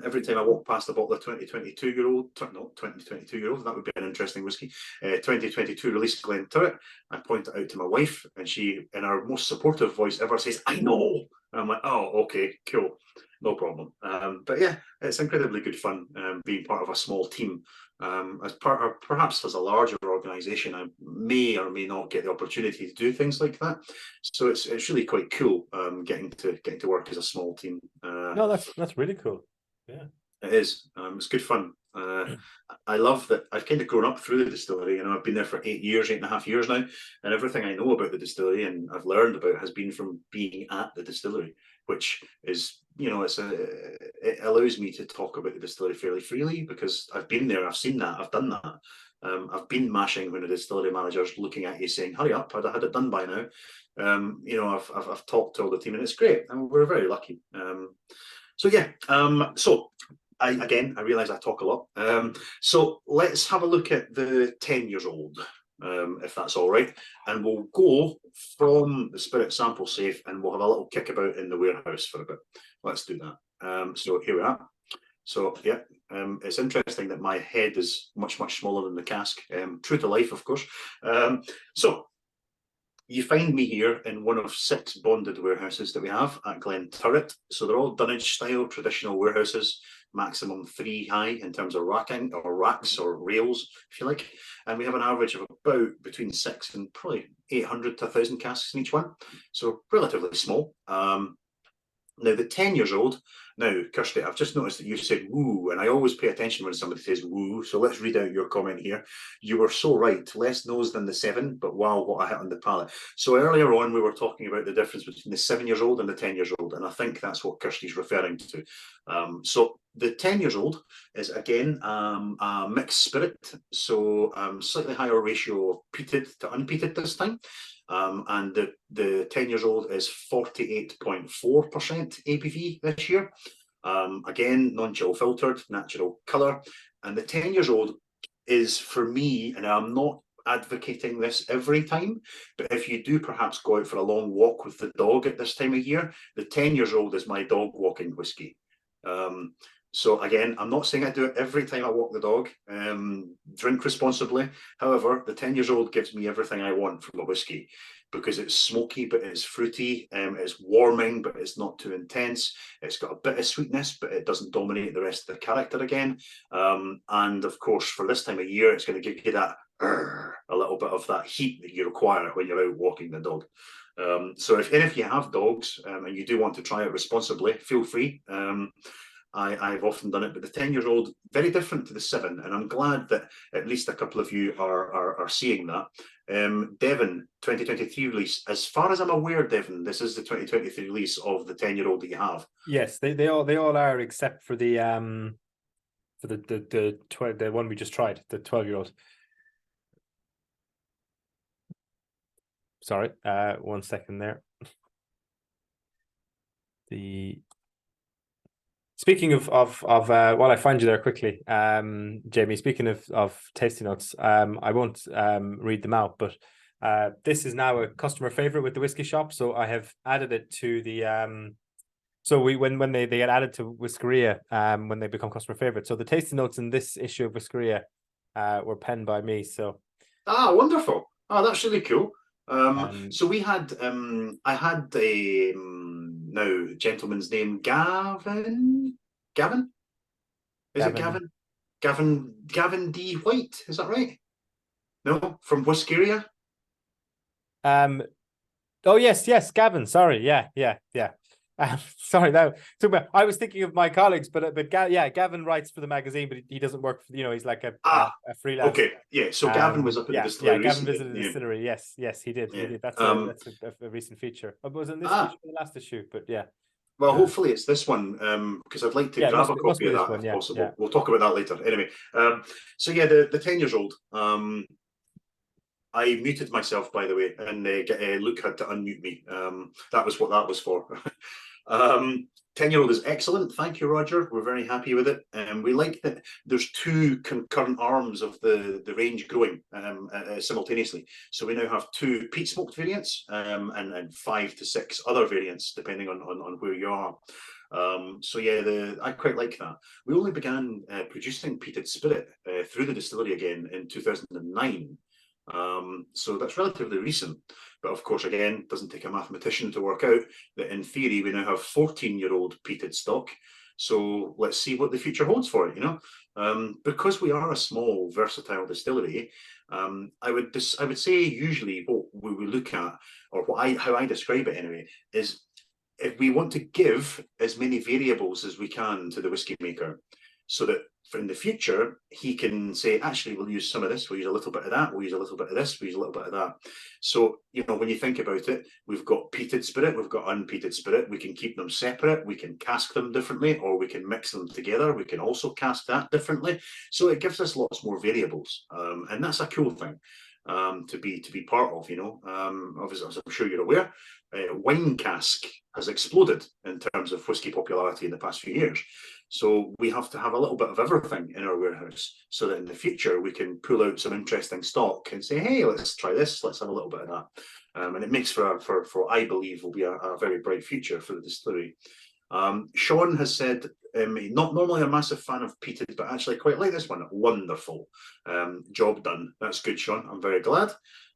every time I walk past a bottle of 2022-year-old, not 2022-year-old, that would be an interesting whiskey, 2022 release Glenturret, I point it out to my wife, and she, in her most supportive voice ever, says, "I know." And I'm like, "Oh, okay, cool, no problem." But yeah, it's incredibly good fun being part of a small team. As part, or perhaps as a larger organisation, I may or may not get the opportunity to do things like that. So it's really quite cool getting to work as a small team. No, that's really cool. Yeah, it is. It's good fun. I love that I've kind of grown up through the distillery. You know, I've been there for 8.5 years now, and everything I know about the distillery and I've learned about has been from being at the distillery, which is, you know, it allows me to talk about the distillery fairly freely because I've been there, I've seen that, I've done that. I've been mashing when a distillery manager's looking at you saying, "Hurry up, I'd had it done by now." You know, I've talked to all the team, and it's great, and we're very lucky. So yeah, so I realise I talk a lot. So let's have a look at the 10 years old, if that's all right. And we'll go from the spirit sample safe and we'll have a little kickabout in the warehouse for a bit. Let's do that. So here we are. So yeah, it's interesting that my head is much, much smaller than the cask. True to life, of course. So you find me here in one of 6 bonded warehouses that we have at Glenturret. So they're all dunnage style traditional warehouses, maximum 3 high in terms of racking or racks or rails, if you like. And we have an average of about between 6 and probably 800 to 1,000 casks in each one. So relatively small. Now, the 10 years old, now, Kirsty, I've just noticed that you said woo, and I always pay attention when somebody says woo, so let's read out your comment here. You were so right, less nose than the 7, but wow, what I hit on the palate. So earlier on, we were talking about the difference between the 7 years old and the 10 years old, and I think that's what Kirsty's referring to. So the 10 years old is, again, a mixed spirit, so slightly higher ratio of peated to unpeated this time. And the 10 years old is 48.4% ABV this year. Again, non-chill filtered, natural colour. And the 10 years old is, for me, and I'm not advocating this every time, but if you do perhaps go out for a long walk with the dog at this time of year, the 10 years old is my dog walking whiskey. So again, I'm not saying I do it every time I walk the dog. Drink responsibly. However, the 10 years old gives me everything I want from a whiskey because it's smoky, but it's fruity. It's warming, but it's not too intense. It's got a bit of sweetness, but it doesn't dominate the rest of the character again. And of course, for this time of year, it's going to give you that a little bit of that heat that you require when you're out walking the dog. So if you have dogs and you do want to try it responsibly, feel free. I've often done it, but the 10 years old, very different to the 7, and I'm glad that at least a couple of you are seeing that. Devon, 2023 release. As far as I'm aware, Devon, this is the 2023 release of the 10 year old that you have. Yes, they all are, except for the one we just tried, the 12-year-old. Sorry, 1 second there. Speaking of while I find you there quickly, Jamie, speaking of tasting notes, I won't read them out, but this is now a customer favorite with the whiskey shop. So I have added it to the so when they get added to Whiskeria, when they become customer favorite. So the tasting notes in this issue of Whiskeria were penned by me. So wonderful. Oh, that's really cool. So we had I had a now gentleman's name Gavin? Is it Gavin? Gavin D. White, is that right? No, from Whiskeria? Oh yes, Gavin. Sorry, yeah. Sorry, that I was thinking of my colleagues, but Gavin writes for the magazine, but he doesn't work for, he's like a freelance. Okay, yeah. So Gavin was up at the distillery. Yeah, Gavin visited the distillery. Yes, he did. Yeah. He did. That's a recent feature. It was in this issue, the last issue, but yeah. Well, hopefully it's this one, because I'd like to Yeah, grab a it must copy be of this that one. if Yeah, possible. yeah. We'll talk about that later. Anyway, so yeah, the 10 years old. I muted myself, by the way, and Luke had to unmute me. That was what that was for. 10-year-old is excellent. Thank you, Roger. We're very happy with it. We like that there's two concurrent arms of the range growing simultaneously. So we now have two peat smoked variants and 5 to 6 other variants, depending on where you are. So yeah, I quite like that. We only began producing peated spirit through the distillery again in 2009. So that's relatively recent, but of course, again, doesn't take a mathematician to work out that in theory we now have 14-year-old peated stock. So let's see what the future holds for it. Because we are a small, versatile distillery, I would say usually what we look at, or how I describe it anyway, is if we want to give as many variables as we can to the whiskey maker, so that for in the future, he can say, actually, we'll use some of this, we'll use a little bit of that, we'll use a little bit of this, we'll use a little bit of that. So, when you think about it, we've got peated spirit, we've got unpeated spirit, we can keep them separate, we can cask them differently, or we can mix them together, we can also cask that differently. So it gives us lots more variables, and that's a cool thing to be part of, obviously, as I'm sure you're aware, wine cask has exploded in terms of whiskey popularity in the past few years. So we have to have a little bit of everything in our warehouse so that in the future we can pull out some interesting stock and say, hey, let's try this, let's have a little bit of that. And it makes for I believe, will be a very bright future for the distillery. Sean has said, not normally a massive fan of peated, but actually quite like this one. Wonderful. Job done. That's good, Sean. I'm very glad.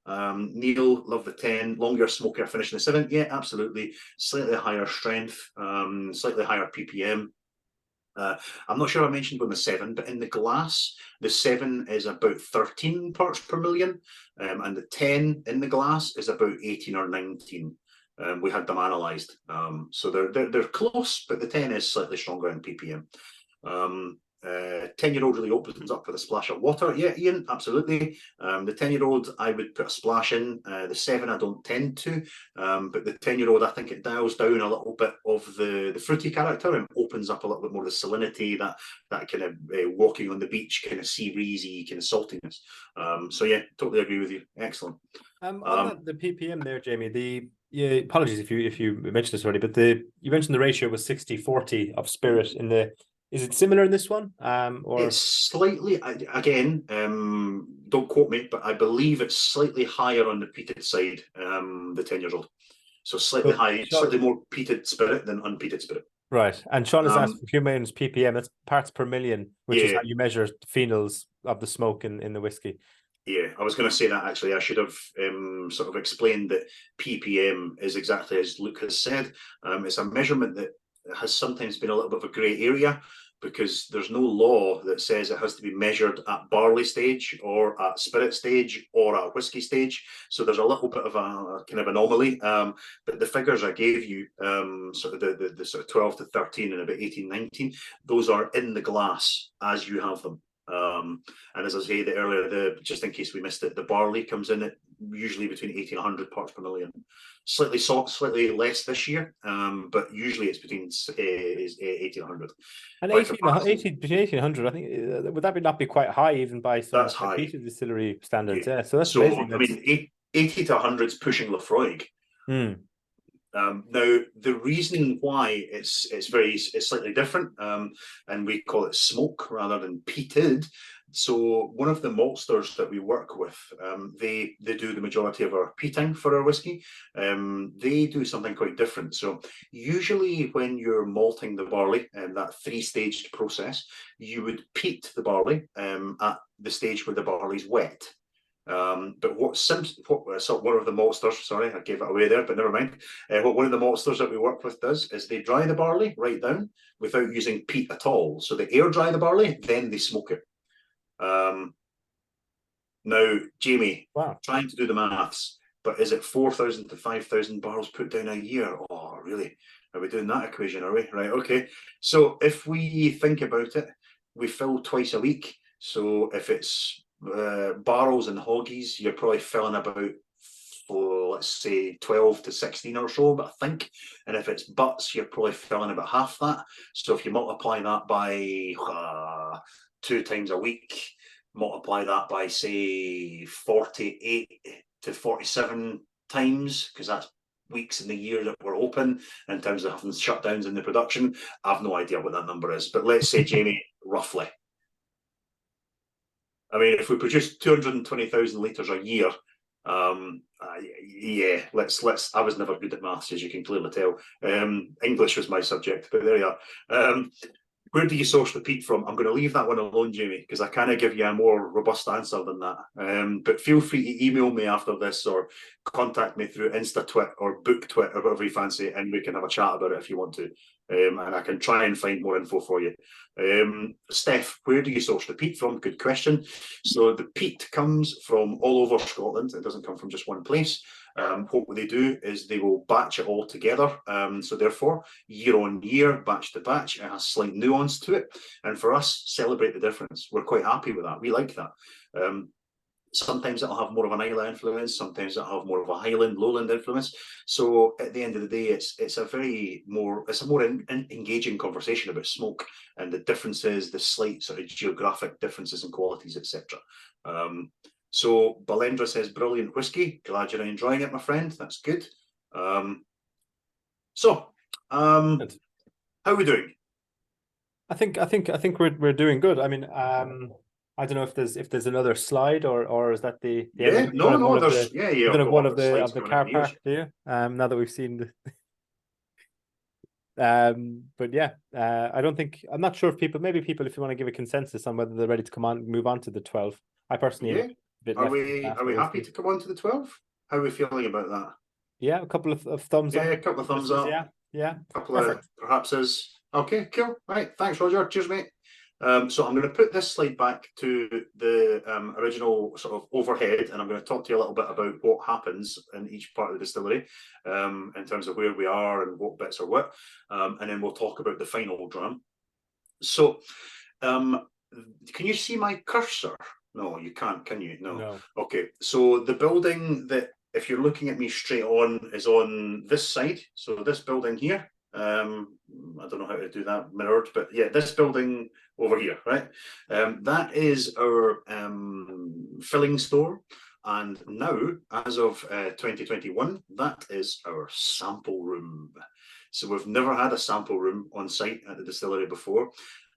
Neil, love the 10. Longer smoker, finishing the 7. Yeah, absolutely. Slightly higher strength, slightly higher ppm. I'm not sure I mentioned on the 7, but in the glass, the 7 is about 13 parts per million, and the 10 in the glass is about 18 or 19. We had them analysed, so they're close, but the 10 is slightly stronger in ppm. 10-year-old really opens up with a splash of water. Yeah, Ian, absolutely. The 10-year-old, I would put a splash in. The 7, I don't tend to, but the 10-year-old, I think it dials down a little bit of the fruity character and opens up a little bit more of the salinity, that kind of walking on the beach, kind of sea breezy, kind of saltiness. So yeah, totally agree with you. Excellent. On the ppm there, Jamie, apologies if you mentioned this already, but you mentioned the ratio was 60-40 of spirit in the. Is it similar in this one? Or it's slightly, again, don't quote me, but I believe it's slightly higher on the peated side, the 10-year-old. So slightly slightly more peated spirit than unpeated spirit. Right. And Sean has asked for humans ppm, that's parts per million, which is how you measure phenols of the smoke in the whiskey. Yeah, I was going to say that actually. I should have sort of explained that ppm is exactly as Luke has said. It's a measurement that has sometimes been a little bit of a grey area, because there's no law that says it has to be measured at barley stage or at spirit stage or at whiskey stage. So there's a little bit of a kind of anomaly. But the figures I gave you, sort of the sort of 12 to 13 and about 18, 19, those are in the glass as you have them. And as I said earlier, just in case we missed it, the barley comes in at usually between 80 and 100 parts per million. Slightly less this year, but usually it's between 80 and 100. And 1800, I think, would that not be quite high even by some peated distillery standards? Yeah, so that's amazing. I mean, 80 to 100 is pushing Lafroig. Now, the reason why it's slightly different, and we call it smoke rather than peated. So one of the maltsters that we work with, they do the majority of our peating for our whiskey. They do something quite different. So usually when you're malting the barley, that 3-staged process, you would peat the barley at the stage where the barley's wet. But one of the maltsters, sorry, I gave it away there, but never mind. What one of the maltsters that we work with does is they dry the barley right down without using peat at all. So they air dry the barley, then they smoke it. Now, Jamie, trying to do the maths, but is it 4,000 to 5,000 barrels put down a year? Oh, really? Are we doing that equation, are we? Right, okay. So if we think about it, we fill twice a week. So if it's barrels and hoggies, you're probably filling about let's say 12 to 16 or so, but I think, and if it's butts, you're probably filling about half that. So if you multiply that by 2 times a week, multiply that by, say, 48 to 47 times, because that's weeks in the year that we're open in terms of having shutdowns in the production. I have no idea what that number is, but let's say, Jamie, roughly. I mean, if we produce 220,000 litres a year, yeah, let's. I was never good at maths, as you can clearly tell. English was my subject, but there you are. Where do you source the peat from? I'm going to leave that one alone, Jamie, because I kind of give you a more robust answer than that. But feel free to email me after this, or contact me through InstaTwit or BookTwit or whatever you fancy, and we can have a chat about it if you want to. And I can try and find more info for you. Steph, where do you source the peat from? Good question. So the peat comes from all over Scotland. It doesn't come from just one place. What they do is they will batch it all together. So therefore, year on year, batch to batch, it has slight nuance to it. And for us, celebrate the difference. We're quite happy with that. We like that. Sometimes it'll have more of an Isla influence, sometimes it'll have more of a Highland, Lowland influence. So at the end of the day, it's a more engaging conversation about smoke and the differences, the slight sort of geographic differences in qualities, etc. So Balendra says, brilliant whiskey. Glad you're enjoying it, my friend. That's good. How are we doing? I think we're doing good. I mean, I don't know if there's another slide, or is that the yeah, no, there's one of the car park, do you? Now that we've seen the but yeah, I'm not sure if people, if you want to give a consensus on whether they're ready to move on to the 12. I personally are we happy to come on to the 12? How are we feeling about that? Yeah, a couple of thumbs up. Yeah, a couple of thumbs up. Yeah. A couple of perhaps is okay, cool. Right, thanks, Roger. Cheers, mate. So I'm going to put this slide back to the original sort of overhead, and I'm going to talk to you a little bit about what happens in each part of the distillery, in terms of where we are and what bits are what, and then we'll talk about the final dram. So, can you see my cursor? No, you can't, can you? No. Okay, so the building that, if you're looking at me straight on, is on this side. So this building here. I don't know how to do that mirrored, but yeah, this building over here, right? That is our filling store, and now, as of 2021, that is our sample room. So we've never had a sample room on site at the distillery before.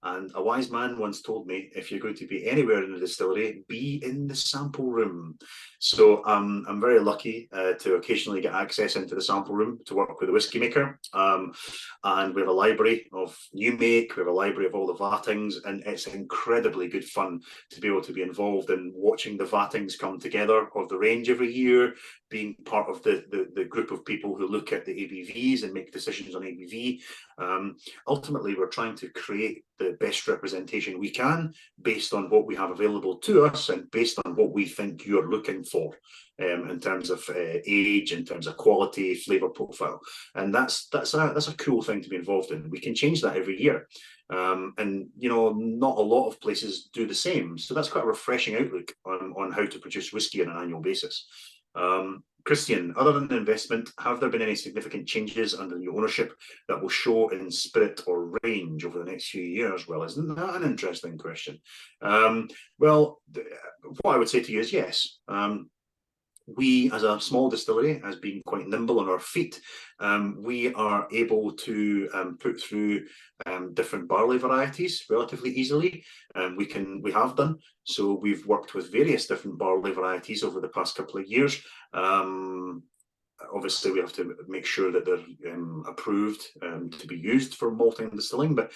And a wise man once told me, if you're going to be anywhere in the distillery, be in the sample room. So I'm very lucky to occasionally get access into the sample room to work with the whiskey maker. And we have a library of new make, we have a library of all the vattings, and it's incredibly good fun to be able to be involved in watching the vattings come together of the range every year, being part of the group of people who look at the ABVs and make decisions on ABV. Ultimately, we're trying to create the best representation we can based on what we have available to us and based on what we think you're looking for, in terms of age, in terms of quality, flavour profile. And that's a cool thing to be involved in. We can change that every year. And you know, not a lot of places do the same. So that's quite a refreshing outlook on how to produce whiskey on an annual basis. Christian, other than the investment, have there been any significant changes under new ownership that will show in spirit or range over the next few years? Well, isn't that an interesting question? Well, what I would say to you is yes. We, as a small distillery, as being quite nimble on our feet, we are able to put through different barley varieties relatively easily. We have done. So we've worked with various different barley varieties over the past couple of years. Obviously, we have to make sure that they're approved to be used for malting and distilling. But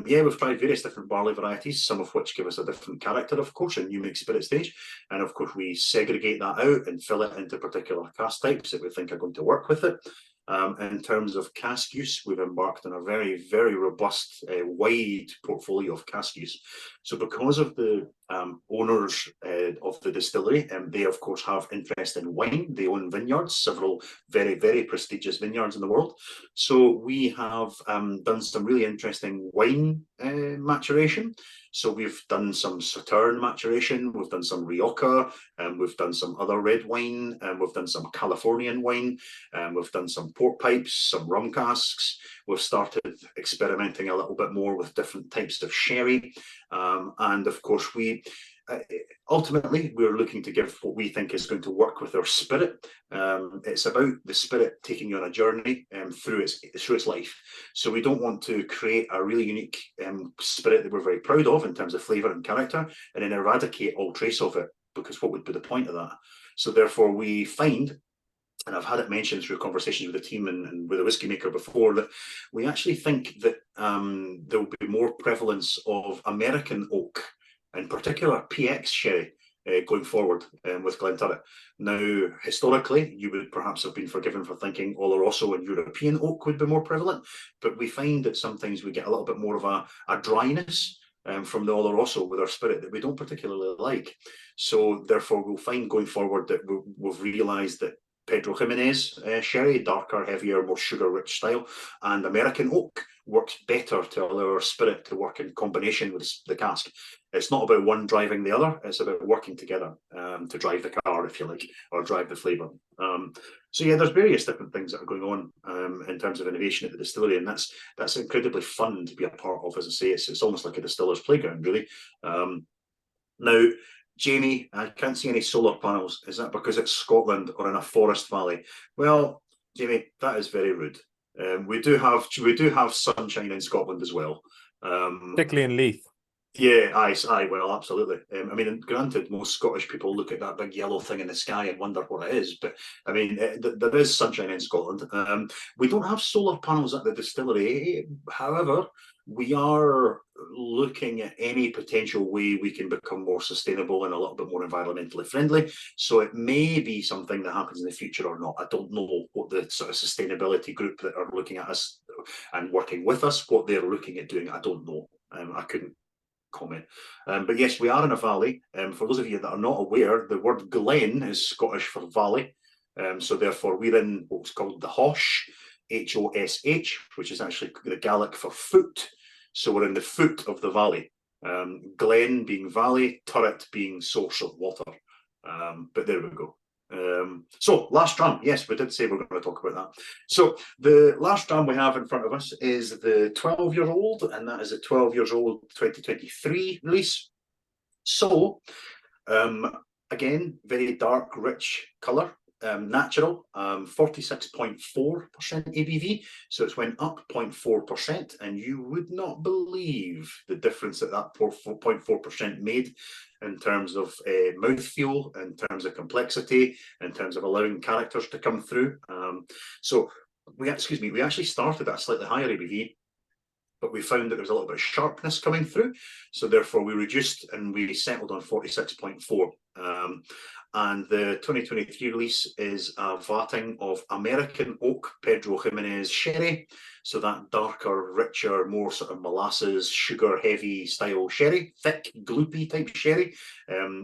yeah, we've tried various different barley varieties, some of which give us a different character, of course, in new make spirit stage. And of course, we segregate that out and fill it into particular cask types that we think are going to work with it. In terms of cask use, we've embarked on a very, very robust, wide portfolio of cask use. So because of the owners of the distillery, they of course have interest in wine. They own vineyards, several very, very prestigious vineyards in the world. So we have done some really interesting wine maturation. So we've done some Sauterne maturation, we've done some Rioja, we've done some other red wine, we've done some Californian wine, we've done some port pipes, some rum casks. We've started experimenting a little bit more with different types of sherry. And of course, we ultimately, we're looking to give what we think is going to work with our spirit. It's about the spirit taking you on a journey through its life. So we don't want to create a really unique spirit that we're very proud of in terms of flavour and character, and then eradicate all trace of it, because what would be the point of that? So therefore we find, and I've had it mentioned through conversations with the team and with the whiskey maker before, that we actually think that there will be more prevalence of American oak, in particular PX sherry, going forward with Glenturret. Now, historically, you would perhaps have been forgiven for thinking Oloroso and European oak would be more prevalent, but we find that sometimes we get a little bit more of a dryness from the Oloroso with our spirit that we don't particularly like. So therefore, we'll find going forward that we've realised that Pedro Jimenez sherry, darker, heavier, more sugar-rich style, and American oak works better to allow our spirit to work in combination with the cask. It's not about one driving the other, it's about working together to drive the car, if you like, or drive the flavour. So yeah, there's various different things that are going on in terms of innovation at the distillery, and that's incredibly fun to be a part of. As I say, it's almost like a distiller's playground, really. Now, Jamie, I can't see any solar panels. Is that because it's Scotland or in a forest valley? Well, Jamie, that is very rude. We do have sunshine in Scotland as well, particularly in Leith. Yeah, aye, well, absolutely. I mean, granted, most Scottish people look at that big yellow thing in the sky and wonder what it is, but I mean, there is sunshine in Scotland. We don't have solar panels at the distillery. However, we are looking at any potential way we can become more sustainable and a little bit more environmentally friendly. So it may be something that happens in the future or not. I don't know what the sort of sustainability group that are looking at us and working with us, what they're looking at doing. I don't know. I couldn't comment. But yes, we are in a valley. For those of you that are not aware, the word Glen is Scottish for valley. So therefore, we're in what's called the Hosh, Hosh, which is actually the Gaelic for foot. So we're in the foot of the valley. Glen being valley, turret being source of water. But there we go. So last dram, yes, we did say we're going to talk about that. So the last dram we have in front of us is the 12-year-old, and that is a 12 years old 2023 release. So again, very dark, rich colour. Natural, 46.4% ABV, so it's went up 0.4%, and you would not believe the difference that 0.4% made in terms of mouthfeel, in terms of complexity, in terms of allowing characters to come through. So we actually started at a slightly higher ABV, but we found that there was a little bit of sharpness coming through, so therefore we reduced and we settled on 46.4. And the 2023 release is a vatting of American oak Pedro Jimenez sherry, so that darker, richer, more sort of molasses, sugar heavy style sherry, thick, gloopy type sherry,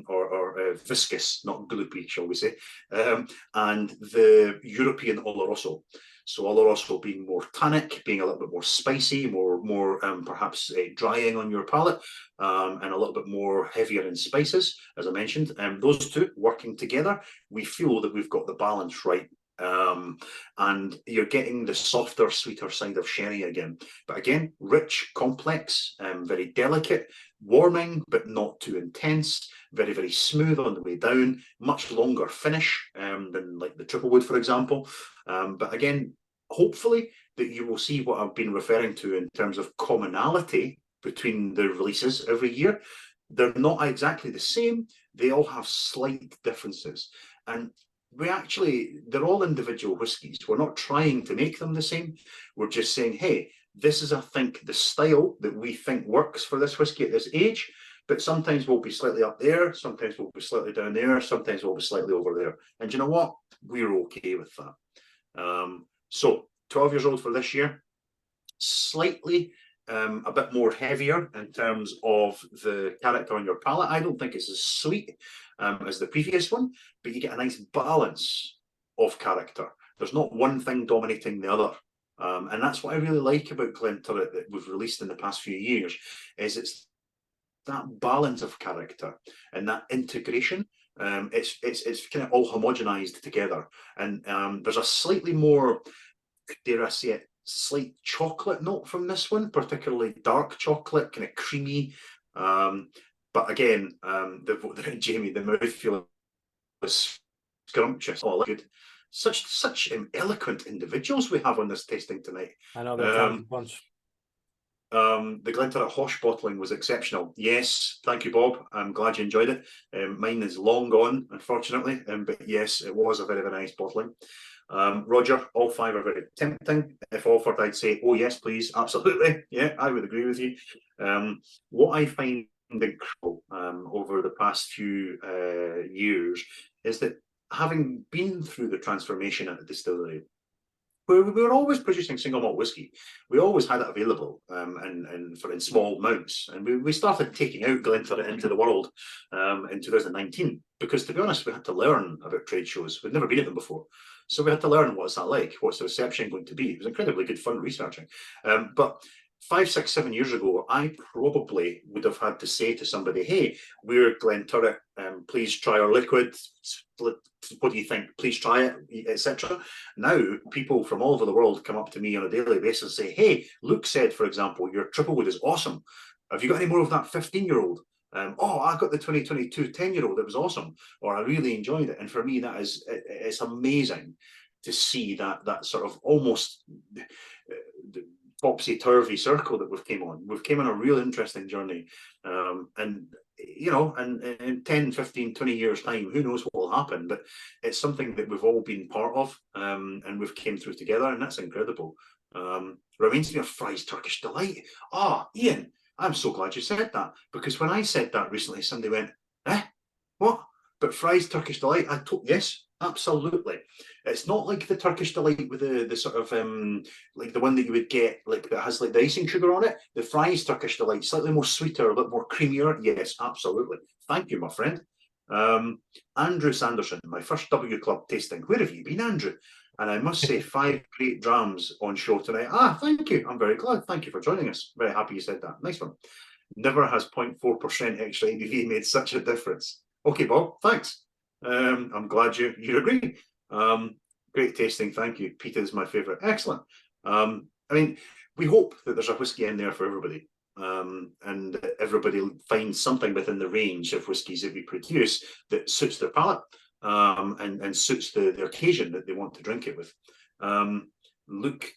or viscous, not gloopy, shall we say, and the European Oloroso. So Oloroso being more tannic, being a little bit more spicy, more perhaps drying on your palate, and a little bit more heavier in spices, as I mentioned. Those two working together, we feel that we've got the balance right. And you're getting the softer, sweeter side of sherry again. But again, rich, complex, very delicate, warming, but not too intense, very, very smooth on the way down, much longer finish than like the Triple Wood, for example. But again, hopefully that you will see what I've been referring to in terms of commonality between the releases every year. They're not exactly the same. They all have slight differences. And they're all individual whiskies. We're not trying to make them the same. We're just saying, hey, this is, I think, the style that we think works for this whiskey at this age. But sometimes we'll be slightly up there, sometimes we'll be slightly down there, sometimes we'll be slightly over there. And you know what? We're okay with that. So 12 years old for this year, slightly a bit more heavier in terms of the character on your palate. I don't think it's as sweet as the previous one, but you get a nice balance of character. There's not one thing dominating the other. And that's what I really like about Glenturret that we've released in the past few years, is it's that balance of character and that integration. It's kind of all homogenized together. And there's a slightly more, dare I say it, slight chocolate note from this one, particularly dark chocolate, kind of creamy. But again, Jamie, the mouthfeel is scrumptious. Oh, good. Such eloquent individuals we have on this tasting tonight. I know they're a talented bunch. The Glenturret Hosh bottling was exceptional. Yes, thank you, Bob. I'm glad you enjoyed it. Mine is long gone, unfortunately, but yes, it was a very, very nice bottling. Roger, all 5 are very tempting. If offered, I'd say, oh yes, please, absolutely. Yeah, I would agree with you. What I find incredible over the past few years is that, having been through the transformation at the distillery, where we were always producing single malt whiskey, we always had it available and in small amounts. And we started taking out Glenturret into the world in 2019, because, to be honest, we had to learn about trade shows. We'd never been at them before. So we had to learn, what's that like? What's the reception going to be? It was incredibly good fun researching. But 5, 6, 7 years ago, I probably would have had to say to somebody, hey, we're Glenturret, please try our liquid. What do you think? Please try it, etc. Now, people from all over the world come up to me on a daily basis and say, hey, Luke said, for example, your Triple Wood is awesome. Have you got any more of that 15-year-old? Oh, I got the 2022 10-year-old. It was awesome. Or I really enjoyed it. And for me, it's amazing to see that sort of almost topsy-turvy circle that we've came on. We've came on a real interesting journey. And, you know, and in 10, 15, 20 years' time, who knows what will happen, but it's something that we've all been part of, and we've came through together, and that's incredible. Reminds me of Fry's Turkish Delight. Ah, Ian, I'm so glad you said that, because when I said that recently, somebody went, what? But Fry's Turkish Delight, yes, absolutely. It's not like the Turkish Delight with the sort of like the one that you would get, like, that has like the icing sugar on it. The Fry's Turkish Delight, slightly more sweeter, a bit more creamier. Yes, absolutely. Thank you, my friend. Andrew Sanderson, my first W Club tasting. Where have you been, Andrew? And I must say, 5 great drams on show tonight. Thank you. I'm very glad. Thank you for joining us. Very happy you said that. Nice one. Never has 0.4% extra ABV made such a difference. Okay, Bob, thanks. I'm glad you agree. Great tasting, thank you. Peat is my favourite. Excellent. I mean, we hope that there's a whiskey in there for everybody, and everybody finds something within the range of whiskies that we produce that suits their palate, and suits the occasion that they want to drink it with. Luke,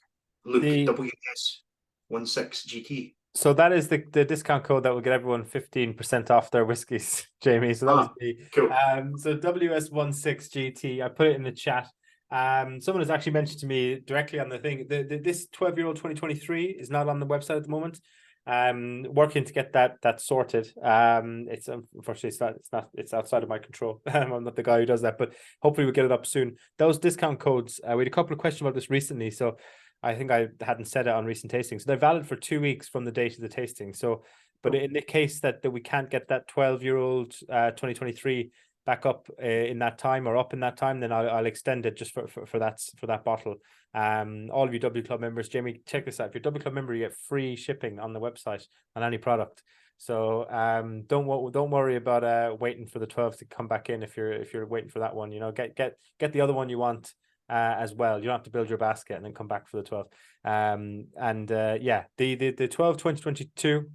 WS16GT. So that is the discount code that will get everyone 15% off their whiskies, Jamie. So that was me. Cool. So WS16GT, I put it in the chat. Someone has actually mentioned to me directly on the thing, this 12-year-old 2023 is not on the website at the moment. Working to get that sorted. It's unfortunately it's outside of my control. I'm not the guy who does that, but hopefully we'll get it up soon. Those discount codes, we had a couple of questions about this recently, so I think I hadn't said it on recent tastings. So they're valid for 2 weeks from the date of the tasting. So, but in the case that we can't get that 12-year-old 2023 back up in that time, or up in that time, then I'll extend it just for that bottle. All of you W Club members, Jamie, check this out. If you're a W Club member, you get free shipping on the website on any product. So don't worry about waiting for the 12 to come back in if you're waiting for that one. You know, get the other one you want. As well, you don't have to build your basket and then come back for the 12. Yeah, the 12 2022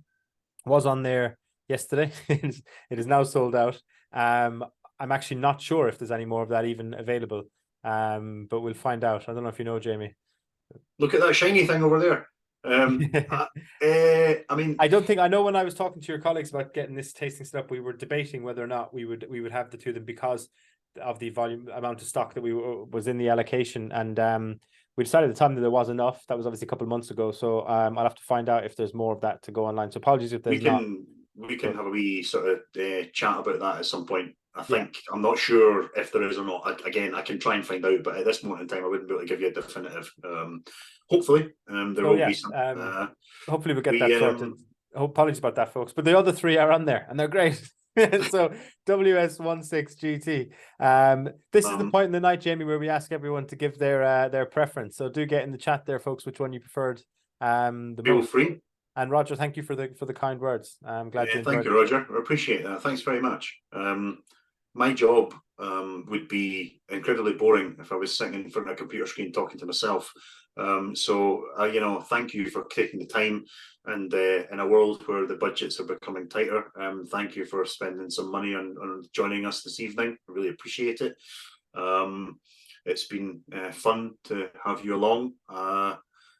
was on there yesterday. It is now sold out. I'm actually not sure if there's any more of that even available, but we'll find out. I don't know if you know, Jamie. Look at that shiny thing over there. I mean, I know when I was talking to your colleagues about getting this tasting set up, we were debating whether or not we would have the two of them because of the amount of stock that was in the allocation, and we decided at the time that there was enough. That was obviously a couple of months ago, so I'll have to find out if there's more of that to go online. So apologies if there's we can have a wee sort of chat about that at some point. I think I'm not sure if there is or not. Again, I can try and find out, but at this moment in time, I wouldn't be able to give you a definitive. Hopefully, there will be some. Hopefully, we'll get that sorted. Apologies about that, folks, but the other three are on there, and they're great. So WS16GT. This is the point in the night, Jamie, where we ask everyone to give their preference. So do get in the chat there, folks, which one you preferred. The Feel most. free. And Roger, thank you for the kind words. I'm glad you enjoyed Thank you, Roger. I appreciate that. Thanks very much. My job would be incredibly boring if I was sitting in front of a computer screen talking to myself. So thank you for taking the time. And in a world where the budgets are becoming tighter, thank you for spending some money on joining us this evening. I really appreciate it. It's been fun to have you along.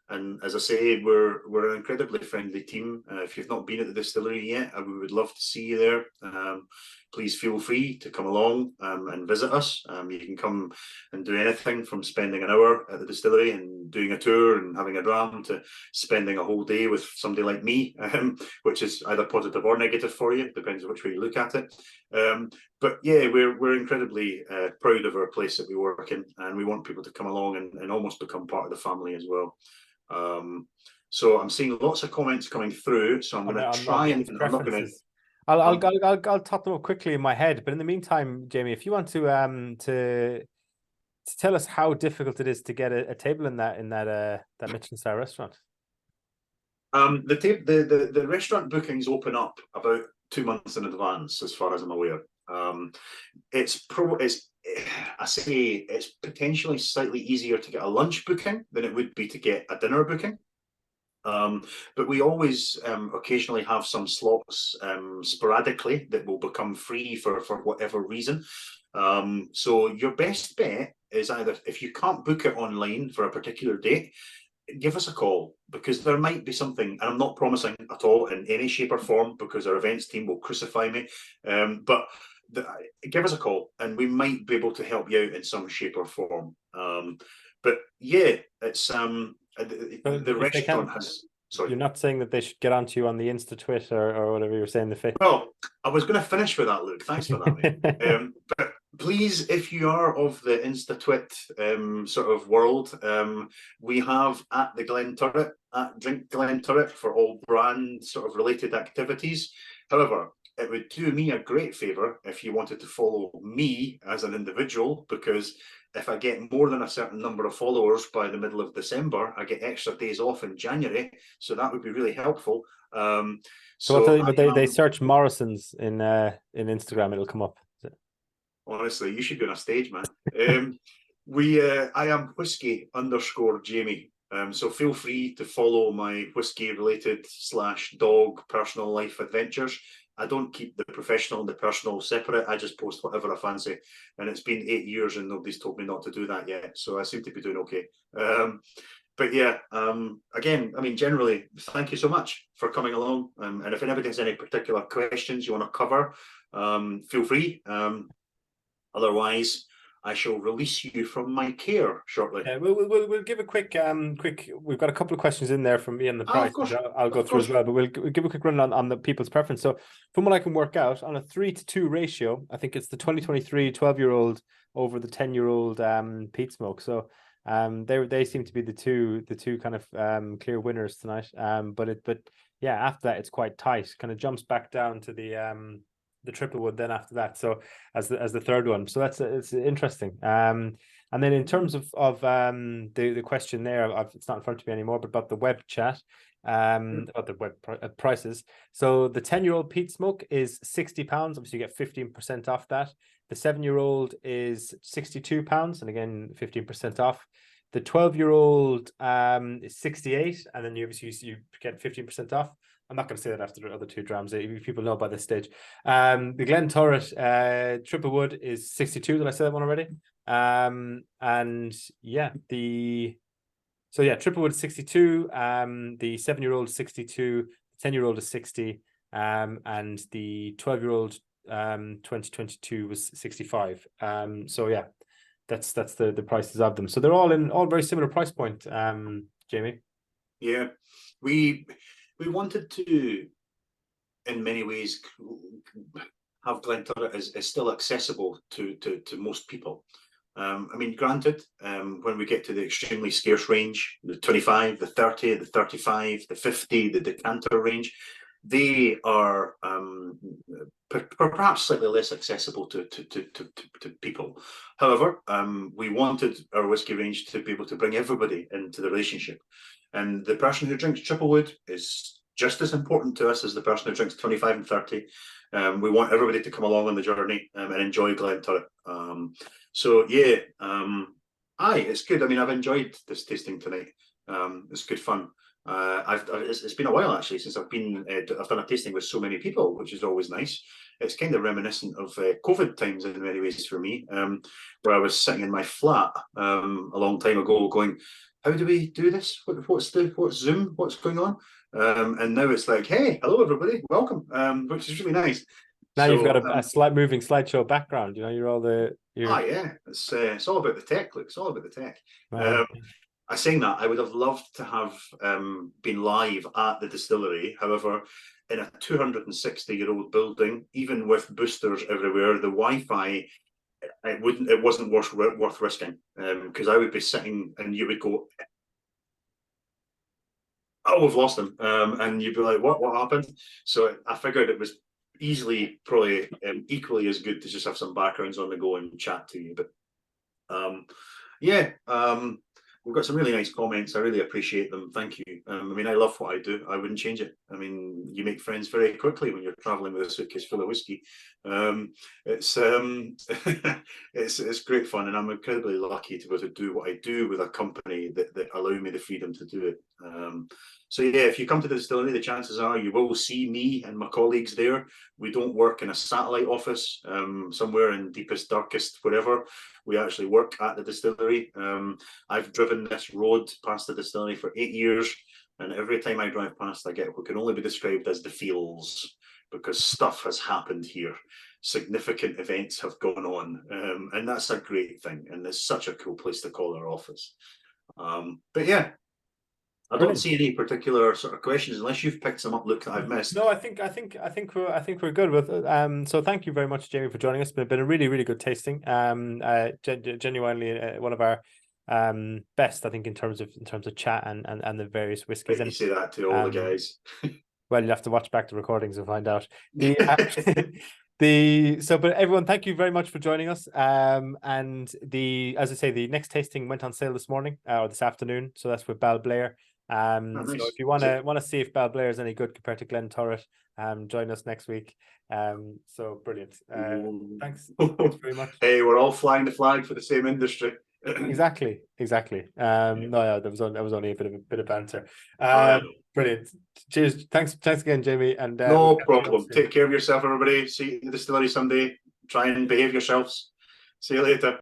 And as I say, we're an incredibly friendly team. If you've not been at the distillery yet, we would love to see you there. Please feel free to come along and visit us. You can come and do anything from spending an hour at the distillery and doing a tour and having a dram to spending a whole day with somebody like me, which is either positive or negative for you, depends on which way you look at it. But yeah, we're incredibly proud of our place that we work in, and we want people to come along and almost become part of the family as well. So I'm seeing lots of comments coming through, so I'm going to try and I'm not going to. I'll top them up quickly in my head, but in the meantime, Jamie, if you want to tell us how difficult it is to get a table in that Michelin star restaurant. The restaurant bookings open up about 2 months in advance, as far as I'm aware. It's potentially slightly easier to get a lunch booking than it would be to get a dinner booking. But we always occasionally have some slots sporadically that will become free for whatever reason. So your best bet is either, if you can't book it online for a particular date, give us a call, because there might be something, and I'm not promising at all in any shape or form, because our events team will crucify me. But give us a call and we might be able to help you out in some shape or form. But yeah, it's the restaurant has. Sorry. You're not saying that they should get onto you on the Insta Twit or whatever you were saying. Well, I was going to finish with that, Luke. Thanks for that, mate. But please, if you are of the Insta Twit sort of world, we have at the Glenturret, at Drink Glenturret, for all brand sort of related activities. However, it would do me a great favour if you wanted to follow me as an individual, because if I get more than a certain number of followers by the middle of December, I get extra days off in January. So that would be really helpful. They search Morrison's in Instagram, it'll come up. Honestly, you should be on a stage, man. I am Whisky_Jamie. So feel free to follow my whiskey related / dog personal life adventures. I don't keep the professional and the personal separate. I just post whatever I fancy. And it's been 8 years and nobody's told me not to do that yet. So I seem to be doing okay. But yeah, again, I mean, generally, thank you so much for coming along. And if anybody has any particular questions you want to cover, feel free. Otherwise, I shall release you from my care shortly. Yeah, we'll give a quick. We've got a couple of questions in there from me and the price. I'll go through as well, but we'll give a quick run on the people's preference. So, from what I can work out, on a 3-to-2 ratio, I think it's the 2023 12-year-old over the 10-year-old peat smoke. So, they seem to be the two kind of clear winners tonight. But yeah, after that it's quite tight. Kind of jumps back down to the triple wood then after that, so as the third one. So it's interesting. And then in terms of the question there, it's not in front of me anymore, but about the web chat, about the web prices. So the 10-year-old peat smoke is £60. Obviously you get 15% off that. The 7-year-old is £62, and again 15% off. The 12-year-old is 68, and then you get 15% off. I'm not going to say that after the other two drams. People know by this stage. The Glenturret Triple Wood is 62. Did I say that one already? And yeah, Triple Wood is 62. The 7-year-old is 62. The 10-year-old is 60. And the 12-year-old 2022 was 65. So yeah, that's the prices of them. So they're all very similar price point. Jamie. Yeah, we wanted to, in many ways, have Glenturret is still accessible to most people. I mean, granted, when we get to the extremely scarce range, the 25, the 30, the 35, the 50, the decanter range, they are perhaps slightly less accessible to people. However, we wanted our whiskey range to be able to bring everybody into the relationship. And the person who drinks Triple Wood is just as important to us as the person who drinks 25 and 30. We want everybody to come along on the journey and enjoy Glenturret. So yeah, aye, it's good. I mean, I've enjoyed this tasting tonight. It's good fun. It's been a while actually since I've done a tasting with so many people, which is always nice. It's kind of reminiscent of COVID times in many ways for me, where I was sitting in my flat a long time ago, going, "How do we do this? What's Zoom? What's going on?" And now it's like, "Hey, hello everybody, welcome," which is really nice. Now you've got a moving slideshow background. You know, you're all the. Yeah, it's all about the tech. Look, it's all about the tech. Wow. I saying that, I would have loved to have been live at the distillery. However, in a 260-year-old building, even with boosters everywhere, the Wi-Fi, it wasn't worth risking, because I would be sitting and you would go, "Oh, we've lost them," and you'd be like, "What happened?" So I figured it was probably equally as good to just have some backgrounds on the go and chat to you. But yeah, we've got some really nice comments. I really appreciate them. Thank you. I mean, I love what I do. I wouldn't change it. I mean, you make friends very quickly when you're traveling with a suitcase full of whiskey. It's great fun, and I'm incredibly lucky to be able to do what I do with a company that allow me the freedom to do it. So yeah, if you come to the distillery, the chances are you will see me and my colleagues there. We don't work in a satellite office somewhere in deepest, darkest, wherever. We actually work at the distillery. I've driven this road past the distillery for 8 years, and every time I drive past, I get what can only be described as the feels, because stuff has happened here. Significant events have gone on, and that's a great thing, and it's such a cool place to call our office. But yeah, I don't see any particular sort of questions unless you've picked some up, Luke, that I've missed. No, I think we're good with it. So thank you very much, Jamie, for joining us. It's been a really good tasting. Genuinely one of our best, I think, in terms of chat and the various whiskies. You say that to all the guys. Well, you'll have to watch back the recordings and find out. But everyone, thank you very much for joining us. And as I say, the next tasting went on sale this morning or this afternoon. So that's with Balblair. Nice. So if you want to see if Balblair is any good compared to Glenturret, join us next week. So brilliant. Thanks very much. Hey, we're all flying the flag for the same industry. Exactly. No, yeah, that was only a bit of banter. Brilliant. Cheers. Thanks again, Jamie. And no problem. Take care of yourself, everybody. See you at the distillery someday. Try and behave yourselves. See you later.